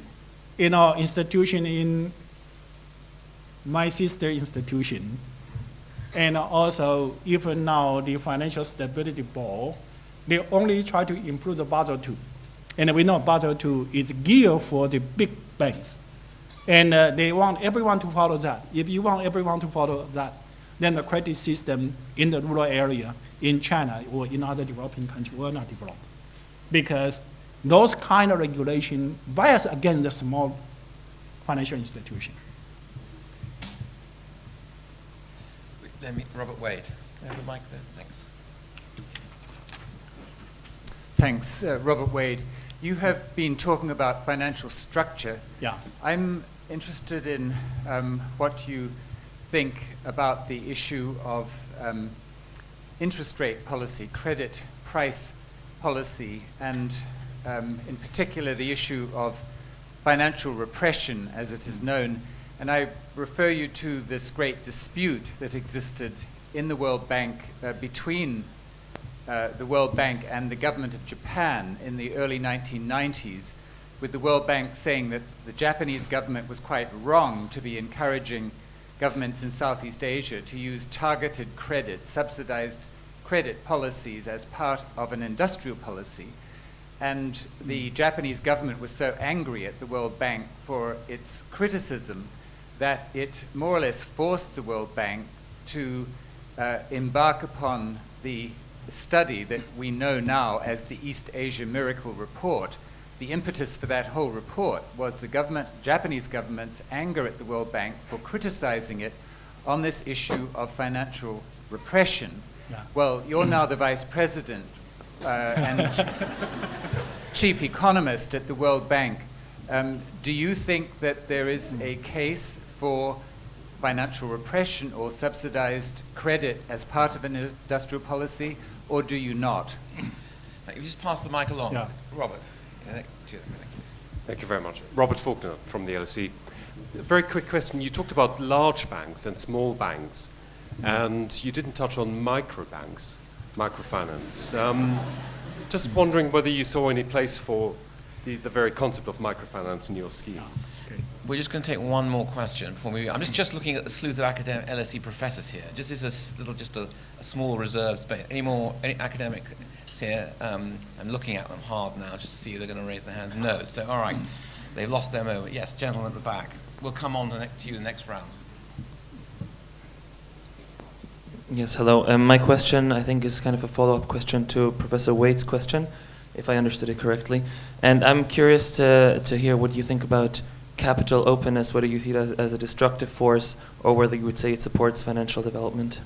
institution in my sister institution, and also even now the Financial Stability Board, they only try to improve the Basel II. And we know Basel II is geared for the big banks. And they want everyone to follow that. If you want everyone to follow that, then the credit system in the rural area in China or in other developing countries will not develop. Because those kind of regulation bias against the small financial institution. Robert Wade. You have a mic there? Thanks. Thanks, Robert Wade. You have been talking about financial structure. Yeah. I'm interested in what you think about the issue of interest rate policy, credit price policy, and in particular the issue of financial repression as it is known. And I refer you to this great dispute that existed in the World Bank between the World Bank and the government of Japan in the early 1990s, with the World Bank saying that the Japanese government was quite wrong to be encouraging governments in Southeast Asia to use targeted credit, subsidized credit policies as part of an industrial policy. And the Japanese government was so angry at the World Bank for its criticism that it more or less forced the World Bank to embark upon the study that we know now as the East Asia Miracle Report. The impetus for that whole report was the Japanese government's anger at the World Bank for criticizing it on this issue of financial repression. Yeah. Well, you're now the vice president and chief economist at the World Bank. Do you think that there is a case for financial repression or subsidized credit as part of an industrial policy, or do you not? You just pass the mic along. Yeah. Robert. Thank you very much. Robert Faulkner from the LSE. A very quick question. You talked about large banks and small banks, and you didn't touch on microbanks, microfinance. Just wondering whether you saw any place for the very concept of microfinance in your scheme. We're just going to take one more question before we. I'm just looking at the sleuth of academic LSE professors here. Just as a small reserve space. Any academics here? I'm looking at them hard now just to see if they're going to raise their hands. No. So all right, they've lost their moment. Yes, gentleman at the back. We'll come on to you the next round. Yes, hello. My question, I think, is kind of a follow-up question to Professor Wade's question, if I understood it correctly. And I'm curious to hear what you think about capital openness, whether you see it as a destructive force or whether you would say it supports financial development.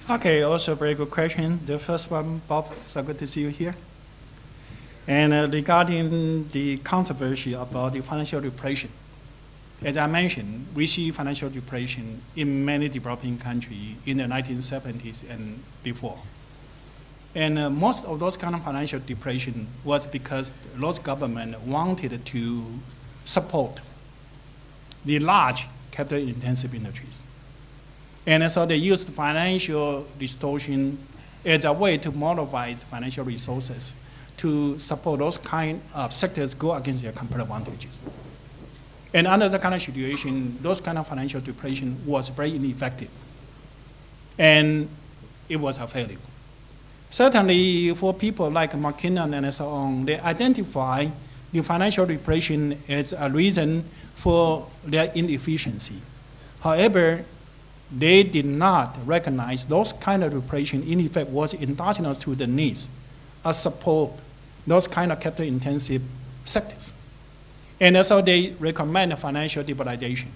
Okay, also a very good question. The first one, Bob, so good to see you here. And regarding the controversy about the financial repression, as I mentioned, we see financial repression in many developing countries in the 1970s and before. And most of those kind of financial depression was because those government wanted to support the large capital-intensive industries. And so they used financial distortion as a way to mobilize financial resources to support those kind of sectors go against their competitive advantages. And under that kind of situation, those kind of financial depression was very ineffective. And it was a failure. Certainly, for people like McKinnon and so on, they identify the financial repression as a reason for their inefficiency. However, they did not recognize those kind of repression, in effect, was endogenous to the needs of support those kind of capital-intensive sectors. And so they recommend financial liberalization.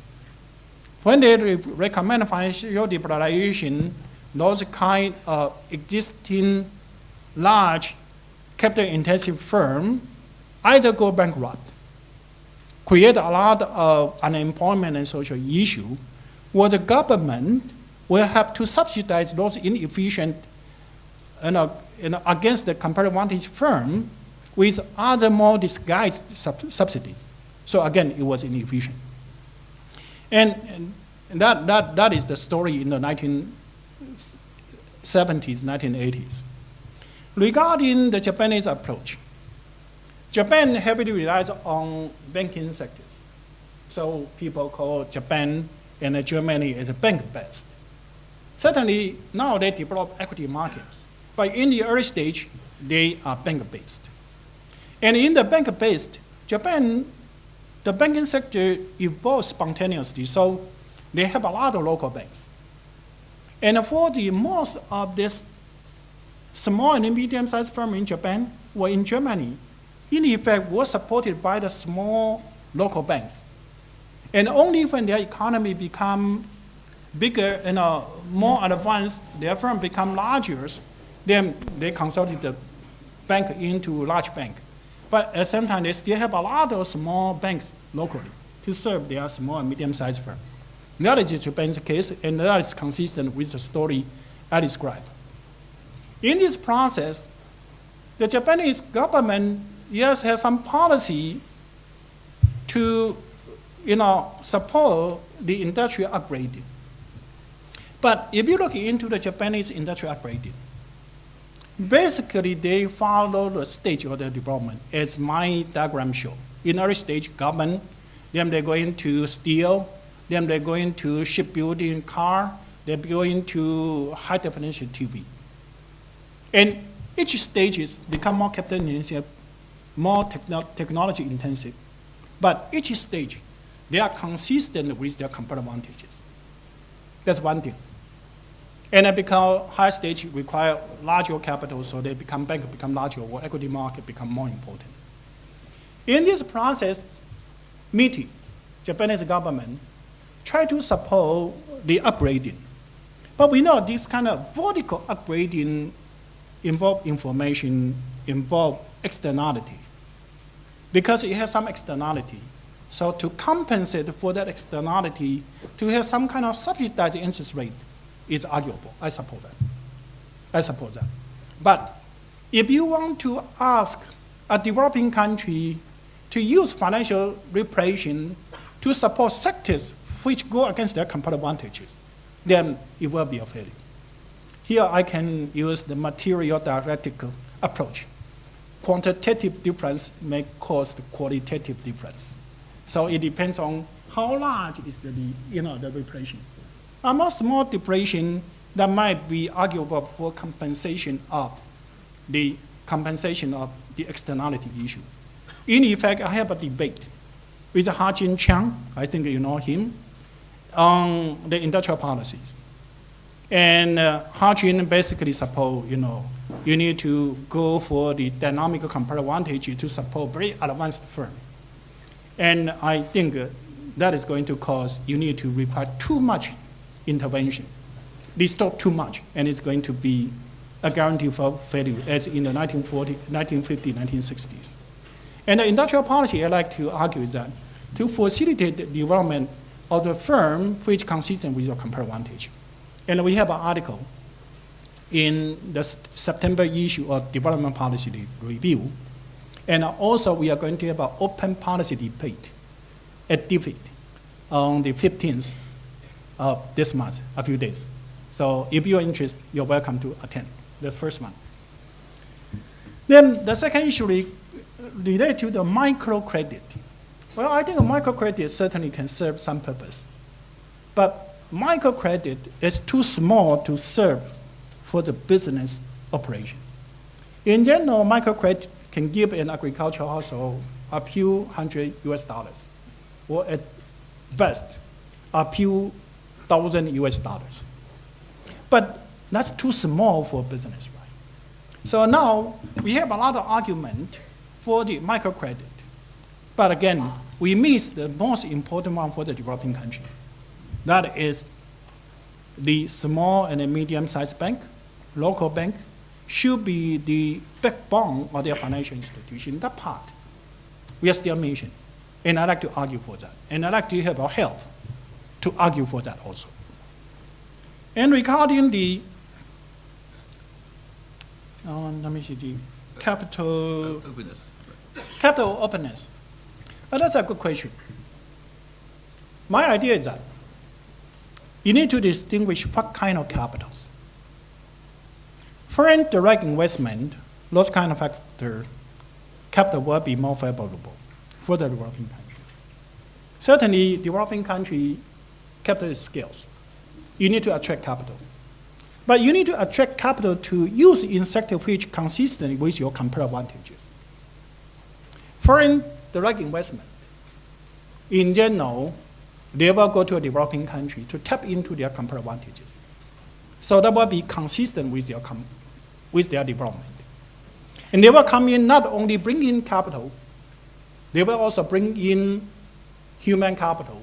When they recommend financial liberalization, those kind of existing large capital-intensive firms either go bankrupt, create a lot of unemployment and social issue, or the government will have to subsidize those inefficient against the comparative advantage firm with other more disguised subsidies. So again, it was inefficient. And that is the story in the 1970s, 1980s. Regarding the Japanese approach, Japan heavily relies on banking sectors. So people call Japan and Germany as bank-based. Certainly, now they develop equity market. But in the early stage, they are bank-based. And in the bank-based, Japan, the banking sector evolved spontaneously, so they have a lot of local banks. And for the most of this small and medium-sized firm in Japan or in Germany, in effect, were supported by the small local banks. And only when their economy become bigger and more advanced, their firm become larger, then they consolidate the bank into large bank. But at the same time, they still have a lot of small banks locally to serve their small and medium-sized firm. That is Japan's case, and that is consistent with the story I described. In this process, the Japanese government, yes, has some policy to support the industrial upgrading. But if you look into the Japanese industrial upgrading, basically they follow the stage of the development as my diagram shows. In early stage, government, then they go into steel, then they go into shipbuilding, car, they go into high definition TV. And each stage is become more capital intensive, more technology intensive. But each stage, they are consistent with their competitive advantages. That's one thing. And because high stage require larger capital, so they become bank become larger, or equity market become more important. In this process, MITI, Japanese government, try to support the upgrading. But we know this kind of vertical upgrading involve information, involve externality. Because it has some externality. So to compensate for that externality, to have some kind of subsidized interest rate is arguable. I support that. But if you want to ask a developing country to use financial repression to support sectors which go against their competitive advantages, then it will be a failure. Here I can use the material dialectical approach. Quantitative difference may cause the qualitative difference. So it depends on how large is the repression. A more small depression that might be arguable for compensation of the externality issue. In effect, I have a debate with Ha-Jin Chang, I think you know him, on the industrial policies. And Ha-Jin basically support, you need to go for the dynamic comparative advantage to support very advanced firm. And I think that is going to cause you need to require too much intervention. Distort too much, and it's going to be a guarantee for failure, as in the 1950s, 1960s. And the industrial policy, I like to argue is that to facilitate the development of the firm which is consistent with your comparative advantage. And we have an article in the September issue of Development Policy Review. And also we are going to have an open policy debate at DFID on the 15th of this month, a few days. So if you're interested, you're welcome to attend the first one. Then the second issue related to the microcredit. Well, I think a microcredit certainly can serve some purpose. But microcredit is too small to serve for the business operation. In general, microcredit can give an agricultural household a few $100 US, or at best, a few $1,000 US. But that's too small for business, right? So now we have a lot of argument for the microcredit. But again, we miss the most important one for the developing country. That is the small and medium-sized bank, local bank, should be the backbone of their financial institution. That part, we are still missing. And I'd like to argue for that. And I'd like to have our help to argue for that also. And regarding the, let me see, the capital openness. That's a good question. My idea is that you need to distinguish what kind of capitals. Foreign direct investment, those kind of factors, capital will be more favorable for the developing country. Certainly, developing country capital is scarce. You need to attract capital. But you need to attract capital to use in sector which consistent with your comparative advantages. Foreign direct investment, in general, they will go to a developing country to tap into their comparative advantages. So that will be consistent with their development. And they will come in not only bring in capital, they will also bring in human capital,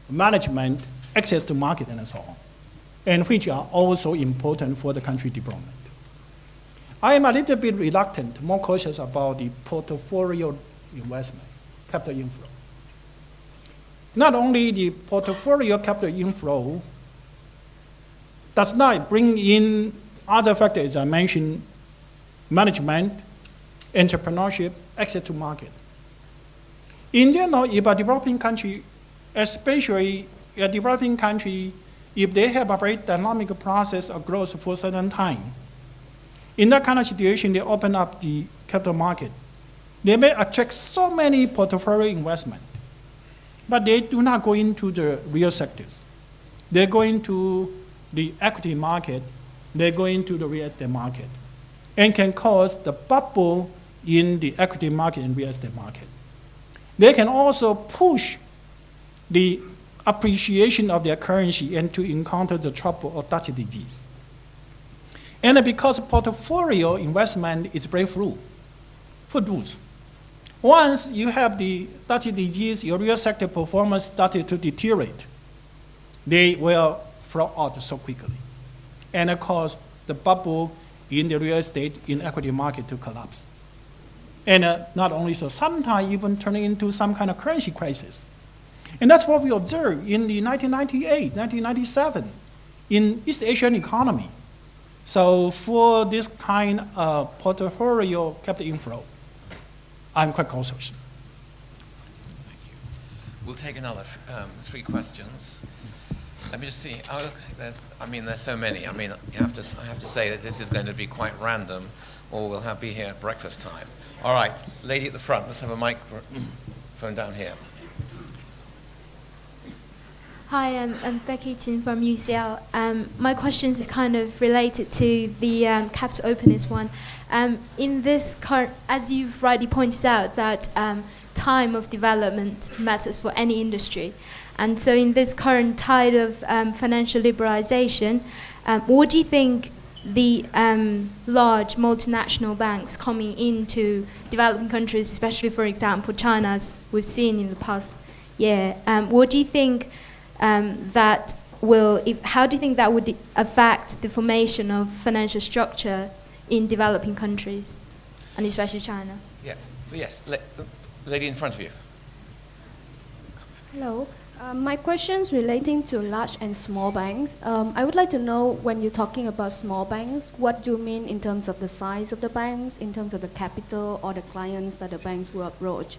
management, access to market, and so on, and which are also important for the country development. I am a little bit reluctant, more cautious about the portfolio investment, capital inflow. Not only the portfolio capital inflow does not bring in other factors I mentioned, management, entrepreneurship, access to market. In general, if a developing country, especially a developing country, if they have a very dynamic process of growth for a certain time, in that kind of situation, they open up the capital market. They may attract so many portfolio investment, but they do not go into the real sectors. They go into the equity market, they go into the real estate market, and can cause the bubble in the equity market and real estate market. They can also push the appreciation of their currency and to encounter the trouble of Dutch disease. And because portfolio investment is very fruitful, once you have the Dutch disease, your real sector performance started to deteriorate, they will flow out so quickly and cause the bubble in the real estate in equity market to collapse. And not only so, sometimes even turning into some kind of currency crisis. And that's what we observed in the 1998, 1997 in East Asian economy. So for this kind of portfolio capital inflow, I'm quite cautious. Thank you. We'll take another 3 questions. Let me just see. Oh, look, there's so many. I have to say that this is going to be quite random, or we'll be here at breakfast time. All right, lady at the front. Let's have a microphone down here. Hi, I'm Becky Chin from UCL. My question is kind of related to the capital openness one. In this current, as you've rightly pointed out, that time of development matters for any industry. And so in this current tide of financial liberalization, what do you think the large multinational banks coming into developing countries, especially, for example, China, as we've seen in the past year, what do you think that will, how do you think that would affect the formation of financial structure in developing countries, and especially China? Yeah. Yes. Lady in front of you. Hello. My question is relating to large and small banks. I would like to know, when you're talking about small banks, what do you mean in terms of the size of the banks, in terms of the capital or the clients that the banks will approach?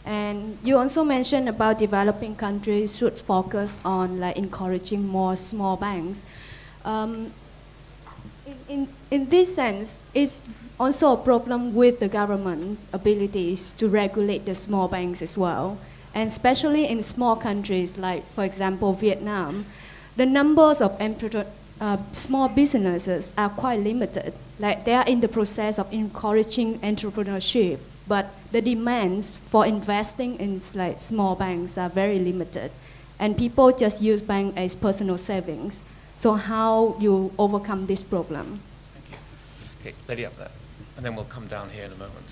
And you also mentioned about developing countries should focus on encouraging more small banks. In this sense, it's also a problem with the government abilities to regulate the small banks as well. And especially in small countries like, for example, Vietnam, the numbers of small businesses are quite limited. They are in the process of encouraging entrepreneurship, but the demands for investing in small banks are very limited. And people just use bank as personal savings. So how you overcome this problem? Thank you. Okay, lady up there. And then we'll come down here in a moment.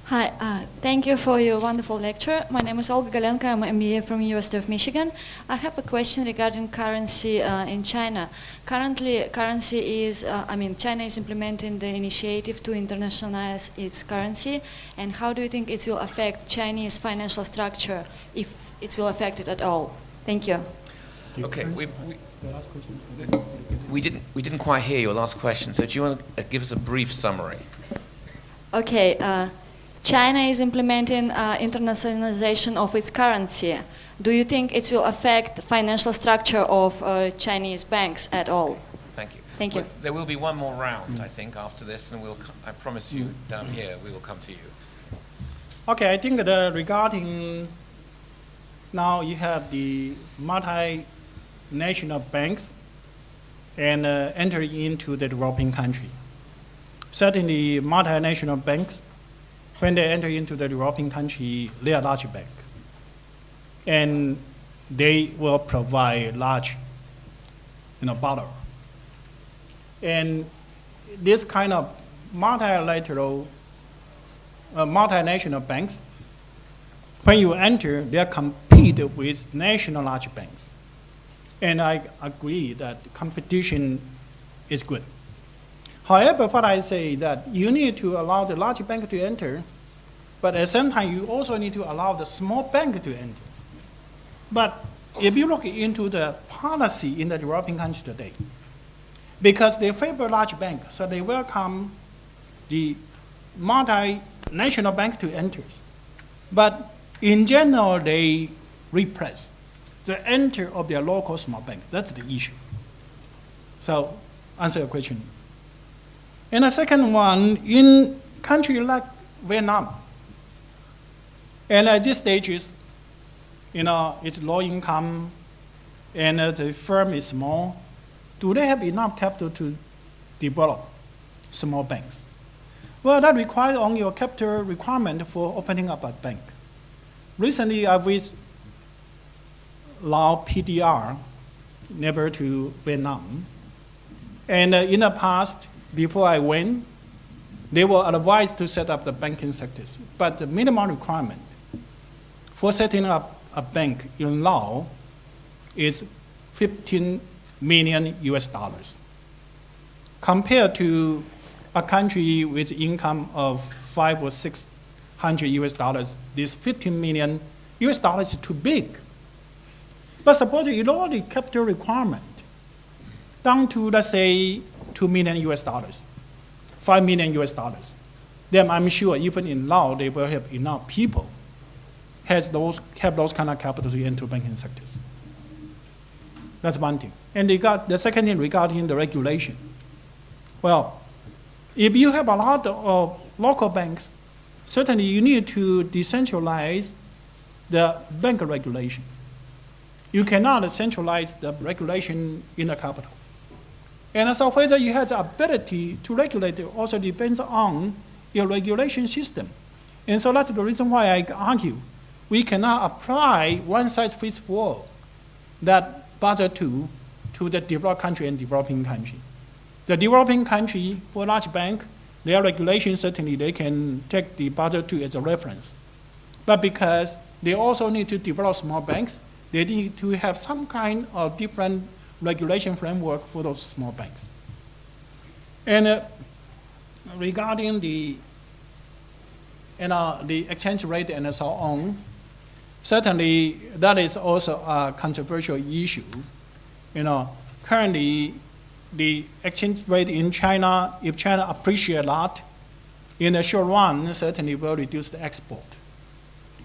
Hi, thank you for your wonderful lecture. My name is Olga Galenko. I'm an MBA from University of Michigan. I have a question regarding currency in China. Currently, currency is, China is implementing the initiative to internationalize its currency. And how do you think it will affect Chinese financial structure, if it will affect it at all? Thank you. Okay, we didn't quite hear your last question. So do you want to give us a brief summary? Okay. China is implementing internationalization of its currency. Do you think it will affect the financial structure of Chinese banks at all? Thank you. Thank you. Well, there will be one more round, I think, after this, and I promise you down here we will come to you. Okay, I think that regarding now you have the multinational banks and entering into the developing country. Certainly, multinational banks, when they enter into the developing country, they are large banks. And they will provide large borrower. And this kind of multilateral, multinational banks, when you enter, they compete with national large banks. And I agree that competition is good. However, what I say is that you need to allow the large bank to enter, but at the same time, you also need to allow the small bank to enter. But if you look into the policy in the developing country today, because they favor large banks, so they welcome the multinational bank to enter. But in general, they repress the enter of their local small bank. That's the issue. So, answer your question. And the second one, in country like Vietnam, and at this stage is, it's low income, and the firm is small. Do they have enough capital to develop small banks? Well, that requires only a capital requirement for opening up a bank. Recently, I visited Lao PDR, neighbor to Vietnam. And in the past, before I went, they were advised to set up the banking sectors. But the minimum requirement for setting up a bank in Laos is 15 million US dollars. Compared to a country with income of 500 or 600 US dollars, this 15 million US dollars is too big. But suppose you lower the capital requirement down to, let's say, 2 million US dollars, 5 million US dollars. Then I'm sure even in Laos, they will have enough people have those kind of capital to enter banking sectors. That's one thing. And the second thing regarding the regulation. Well, if you have a lot of local banks, certainly you need to decentralize the bank regulation. You cannot centralize the regulation in the capital. And so whether you have the ability to regulate it also depends on your regulation system. And so that's the reason why I argue we cannot apply one size fits all that Basel II to the developed country and developing country. The developing country, for large bank, their regulation certainly they can take the Basel II as a reference. But because they also need to develop small banks, they need to have some kind of different regulation framework for those small banks. And regarding the exchange rate and so on, certainly that is also a controversial issue. Currently, the exchange rate in China, if China appreciates a lot, in the short run, certainly will reduce the export.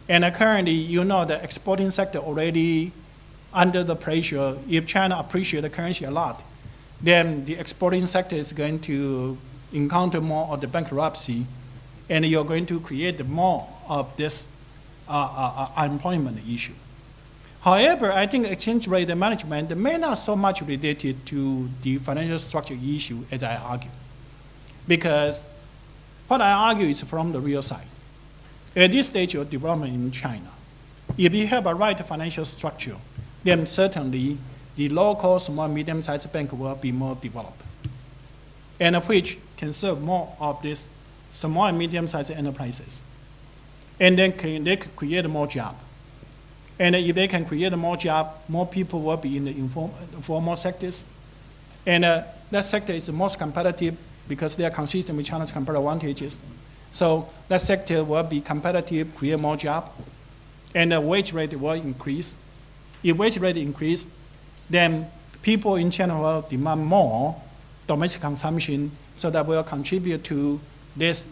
And currently, the exporting sector already under the pressure. If China appreciates the currency a lot, then the exporting sector is going to encounter more of the bankruptcy, and you're going to create more of this unemployment issue. However, I think exchange rate management may not so much related to the financial structure issue as I argue. Because what I argue is from the real side. At this stage of development in China, if you have a right financial structure, then certainly the local small medium-sized bank will be more developed, and which can serve more of these small and medium-sized enterprises. And then they can create more jobs. And if they can create more jobs, more people will be in the informal sectors. And that sector is the most competitive because they are consistent with China's competitive advantages. So that sector will be competitive, create more jobs, and the wage rate will increase. If wage rate increase, then people in China will demand more domestic consumption, so that will contribute to this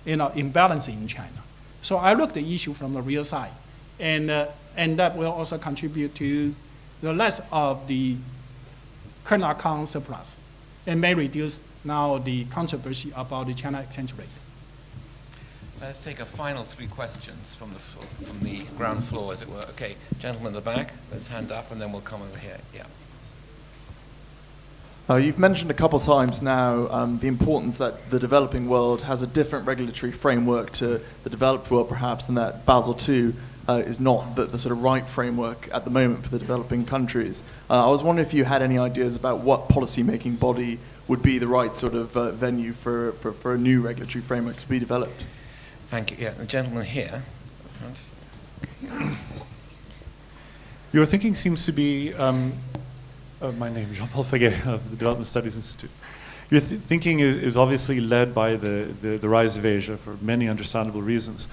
imbalance in China. So I look at the issue from the real side, and that will also contribute to the less of the current account surplus, and may reduce now the controversy about the China exchange rate. Let's take a final 3 questions from the ground floor, as it were. Okay, gentleman in the back, let's hand up, and then we'll come over here. Yeah. You've mentioned a couple times now the importance that the developing world has a different regulatory framework to the developed world, perhaps, and that Basel II is not the sort of right framework at the moment for the developing countries. I was wondering if you had any ideas about what policy-making body would be the right sort of venue for a new regulatory framework to be developed. Thank you. Yeah, the gentleman here. Your thinking seems to be, my name is Jean-Paul Faguet of the Development Studies Institute. Your thinking is obviously led by the rise of Asia for many understandable reasons.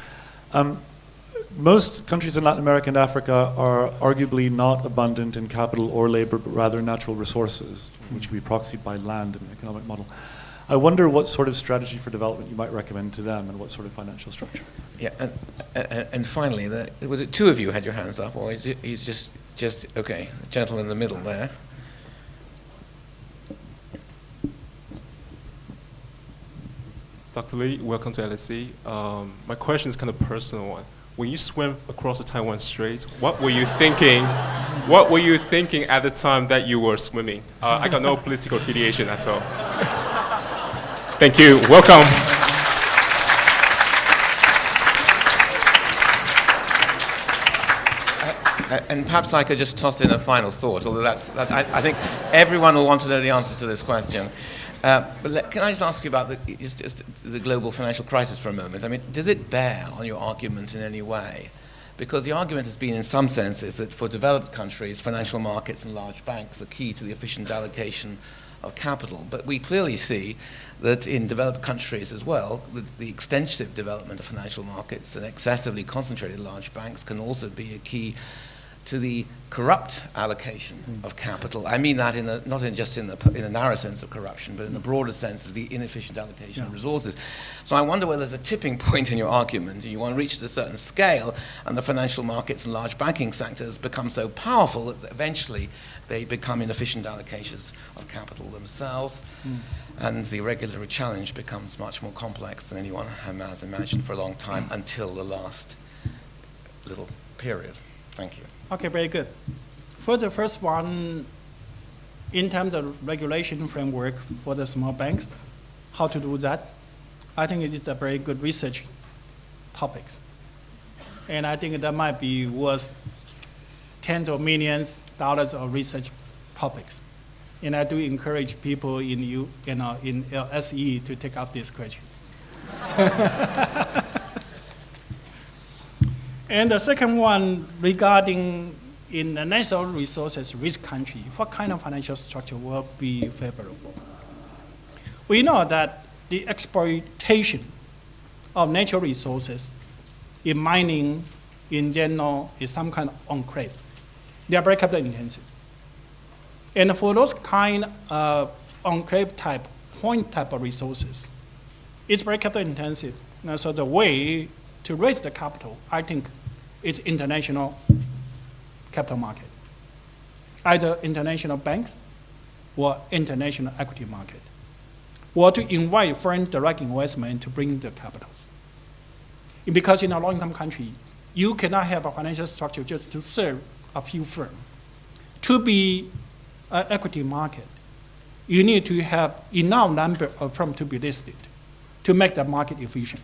Most countries in Latin America and Africa are arguably not abundant in capital or labor, but rather natural resources, which can be proxied by land in an economic model. I wonder what sort of strategy for development you might recommend to them and what sort of financial structure. Yeah, and finally, was it two of you had your hands up, or is it just okay, the gentleman in the middle there? Dr. Lee, welcome to LSE. My question is kind of a personal one. When you swam across the Taiwan Strait, what were you thinking? What were you thinking at the time that you were swimming? I got no political affiliation at all. Thank you. Welcome. And perhaps I could just toss in a final thought, although I think everyone will want to know the answer to this question. But can I just ask you about the global financial crisis for a moment? I mean, does it bear on your argument in any way? Because the argument has been, in some senses, that for developed countries, financial markets and large banks are key to the efficient allocation of capital. But we clearly see that in developed countries as well, the extensive development of financial markets and excessively concentrated large banks can also be a key to the corrupt allocation of capital. I mean that not just in the narrow sense of corruption, but in the broader sense of the inefficient allocation of resources. So I wonder whether there's a tipping point in your argument, and you want to reach a certain scale, and the financial markets and large banking sectors become so powerful that eventually they become inefficient allocators of capital themselves, and the regulatory challenge becomes much more complex than anyone has imagined for a long time until the last little period. Thank you. Okay, very good. For the first one, in terms of regulation framework for the small banks, how to do that, I think it is a very good research topic. And I think that might be worth tens of millions of dollars of research topics. And I do encourage people in LSE to take up this question. And the second one, regarding in the natural resources rich country, what kind of financial structure will be favorable? We know that the exploitation of natural resources in mining in general is some kind of enclave. They are very capital intensive. And for those kind of enclave type, point type of resources, it's very capital intensive. And so the way to raise the capital, I think, is international capital market, either international banks or international equity market, or to invite foreign direct investment to bring the capitals. Because in a long-term country, you cannot have a financial structure just to serve a few firms. To be an equity market, you need to have enough number of firms to be listed to make the market efficient.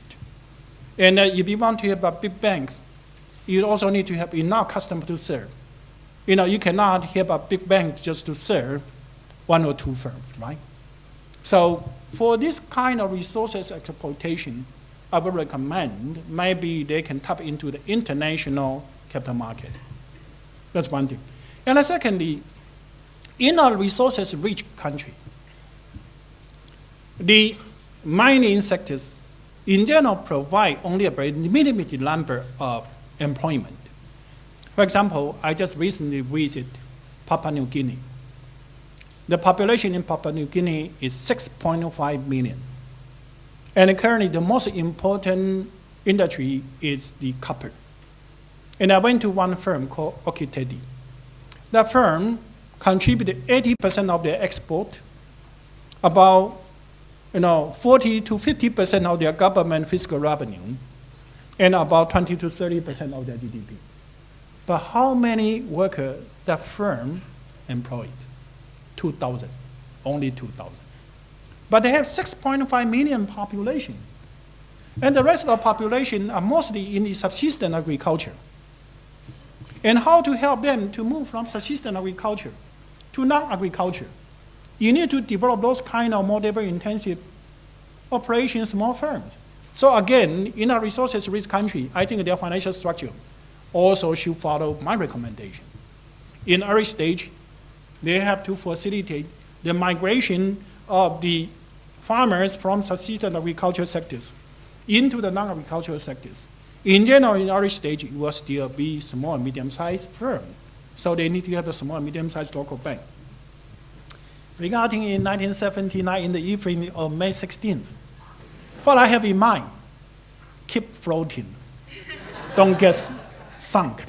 And if you want to have big banks, you also need to have enough customers to serve. You cannot have a big bank just to serve one or two firms, right? So for this kind of resources exploitation, I would recommend maybe they can tap into the international capital market. That's one thing. And secondly, in a resources-rich country, the mining sectors in general provide only a very limited number of employment. For example, I just recently visited Papua New Guinea. The population in Papua New Guinea is 6.5 million. And currently the most important industry is the copper. And I went to one firm called Okitedi. That firm contributed 80% of their export, about 40 to 50% of their government fiscal revenue, and about 20 to 30% of their GDP. But how many workers that firm employed? 2,000 only 2,000. But they have 6.5 million population. And the rest of the population are mostly in the subsistence agriculture. And how to help them to move from subsistence agriculture to non-agriculture? You need to develop those kind of more labor-intensive operations, small firms. So again, in a resources-rich country, I think their financial structure also should follow my recommendation. In early stage, they have to facilitate the migration of the farmers from subsistence agriculture sectors into the non-agricultural sectors. In general, in early stage, it will still be small and medium-sized firm. So they need to have a small and medium-sized local bank. Regarding in 1979, in the evening of May 16th, what I have in mind, keep floating. Don't get sunk.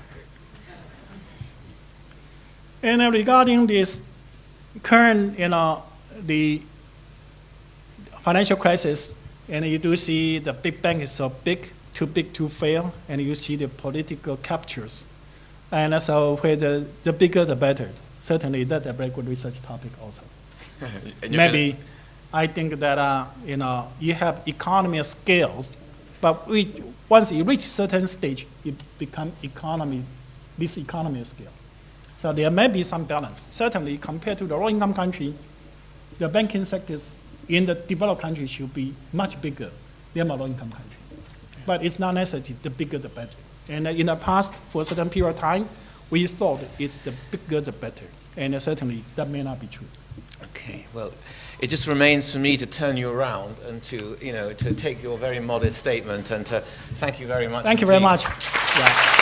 And regarding this current, the financial crisis, and you do see the big bank is so big to fail, and you see the political captures. And so where the bigger the better. Certainly that's a very good research topic also. Maybe I think that you have economy of scales, but once you reach certain stage, it becomes this economy of scale. So there may be some balance. Certainly compared to the low-income country, the banking sectors in the developed countries should be much bigger than a low-income country. But it's not necessary, the bigger the better. And in the past, for a certain period of time, we thought it's the bigger the better. And certainly that may not be true. Okay, well, it just remains for me to turn you around and to take your very modest statement and to thank you very much. Thank you very much. Yeah.